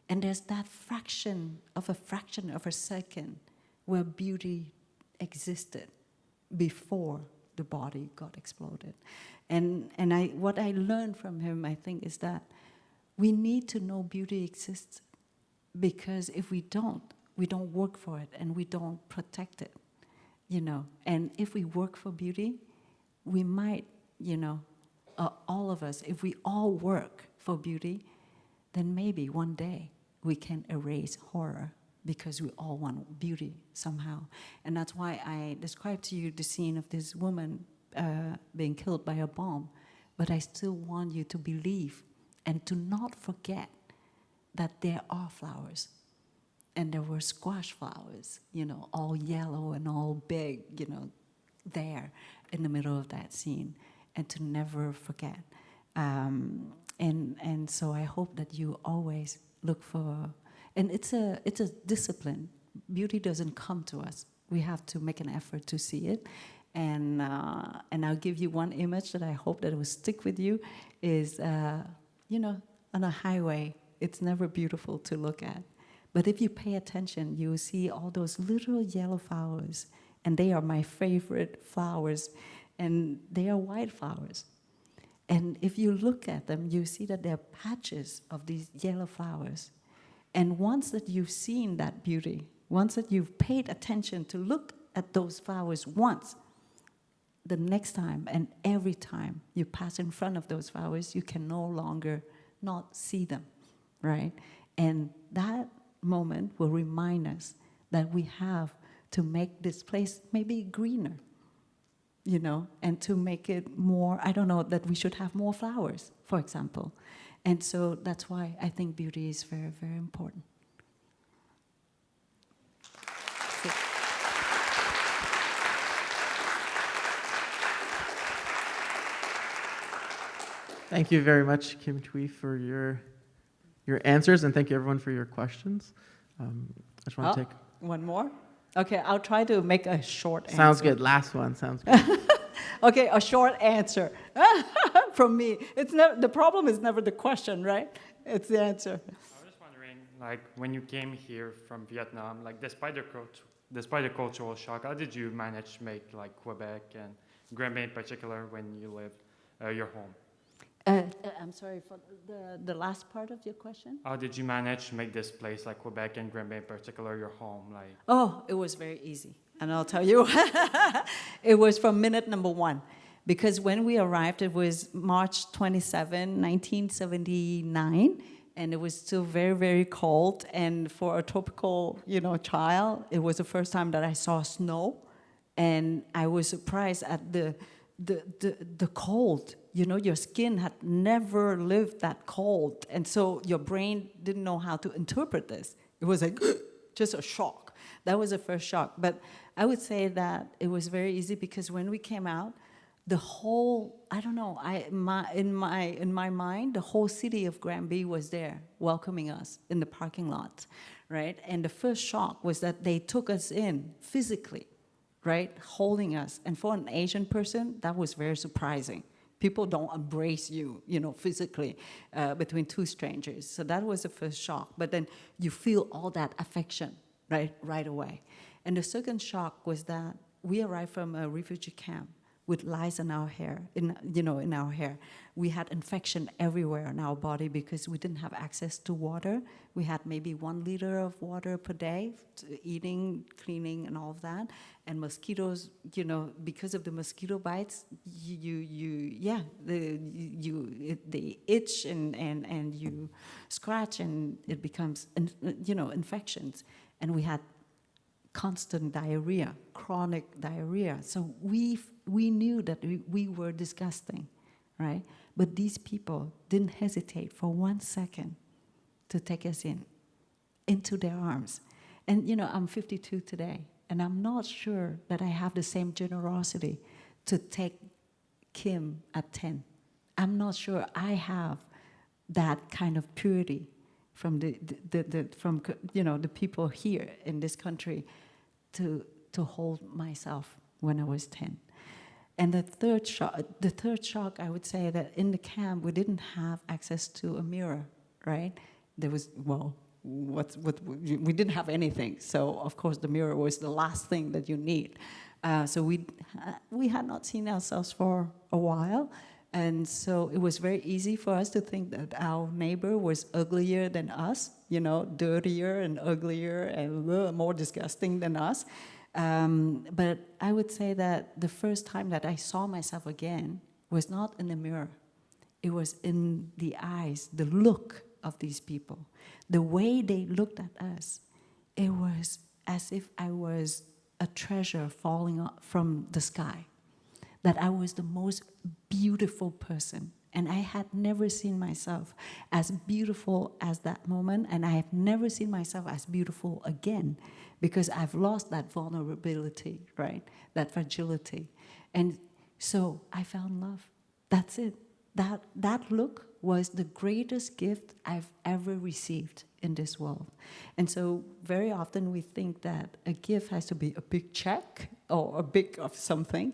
And there's that fraction of a second where beauty existed before the body got exploded. And what I learned from him, I think, is that we need to know beauty exists, because if we don't work for it and we don't protect it, And if we work for beauty, we might, all of us, if we all work for beauty, then maybe one day we can erase horror, because we all want beauty somehow. And that's why I described to you the scene of this woman being killed by a bomb. But I still want you to believe and to not forget that there are flowers. And there were squash flowers, all yellow and all big, there in the middle of that scene. And to never forget. And so I hope that you always look for, and it's a discipline. Beauty doesn't come to us. We have to make an effort to see it. And I'll give you one image that I hope that will stick with you, is, on a highway, it's never beautiful to look at. But if you pay attention, you will see all those little yellow flowers, and they are my favorite flowers, and they are white flowers. And if you look at them, you see that there are patches of these yellow flowers. And once that you've seen that beauty, once that you've paid attention to look at those flowers once, the next time and every time you pass in front of those flowers, you can no longer not see them, right? And that moment will remind us that we have to make this place maybe greener, and to make it more, that we should have more flowers, for example. And so that's why I think beauty is very, very important.
Thank you very much, Kim Thúy, for your answers, and thank you everyone for your questions. I just want to take
one more. Okay, I'll try to make a short answer.
Sounds good. Last one. Sounds good.
Okay, a short answer from me. The problem is never the question, right? It's the answer.
I was just wondering, when you came here from Vietnam, despite the cultural shock, how did you manage to make Quebec and Granby in particular when you lived your home?
I'm sorry for the last part of your question.
How did you manage to make this place like Quebec and Granby in particular your home?
Oh, it was very easy, and I'll tell you, it was from minute number one, because when we arrived, it was March 27, 1979, and it was still very, very cold. And for a tropical, child, it was the first time that I saw snow, and I was surprised at the cold. Your skin had never lived that cold. And so your brain didn't know how to interpret this. It was just a shock. That was the first shock. But I would say that it was very easy, because when we came out, the whole, in my mind, the whole city of Granby was there welcoming us in the parking lot, right? And the first shock was that they took us in physically, right? Holding us. And for an Asian person, that was very surprising. People don't embrace you, physically between two strangers. So that was the first shock. But then you feel all that affection, right away. And the second shock was that we arrived from a refugee camp with lice in our hair, in our hair. We had infection everywhere in our body because we didn't have access to water. We had maybe 1 liter of water per day, eating, cleaning, and all of that. And mosquitoes, because of the mosquito bites, they itch and you scratch, and it becomes, infections. And we had constant diarrhea, chronic diarrhea. So we knew that we were disgusting, right? But these people didn't hesitate for 1 second to take us into their arms. And, I'm 52 today, and I'm not sure that I have the same generosity to take Kim at 10. I'm not sure I have that kind of purity from the people here in this country to hold myself when I was 10. And the third shock, I would say that in the camp we didn't have access to a mirror, right? There was, we didn't have anything. So of course the mirror was the last thing that you need. So we had not seen ourselves for a while. And so it was very easy for us to think that our neighbor was uglier than us, dirtier and uglier and more disgusting than us. But I would say that the first time that I saw myself again was not in the mirror. It was in the eyes, the look of these people. The way they looked at us, it was as if I was a treasure falling from the sky. That I was the most beautiful person. And I had never seen myself as beautiful as that moment, and I have never seen myself as beautiful again, because I've lost that vulnerability, right? That fragility. And so I fell in love. That's it. That look was the greatest gift I've ever received in this world. And so very often we think that a gift has to be a big check or a big of something,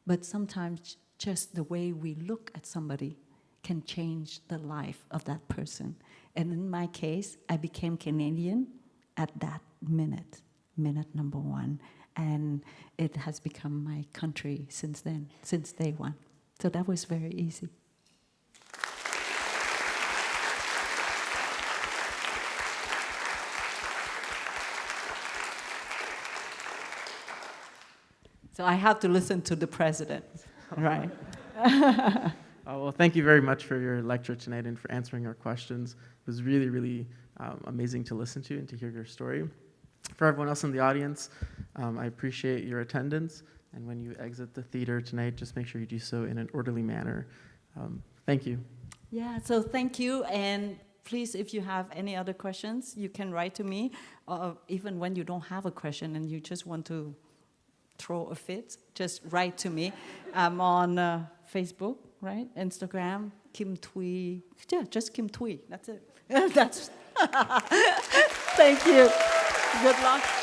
but sometimes just the way we look at somebody can change the life of that person. And in my case, I became Canadian at that minute number one. And it has become my country since then, since day one. So that was very easy. So I have to listen to the president, right?
Well, thank you very much for your lecture tonight and for answering our questions. It was really, really amazing to listen to and to hear your story. For everyone else in the audience, I appreciate your attendance. And when you exit the theater tonight, just make sure you do so in an orderly manner. Thank you.
Yeah, so thank you. And please, if you have any other questions, you can write to me. Even when you don't have a question and you just want to throw a fit, just write to me. I'm on Facebook, right? Instagram, Kim Thúy. Yeah, just Kim Thúy. That's it. Thank you. Good luck.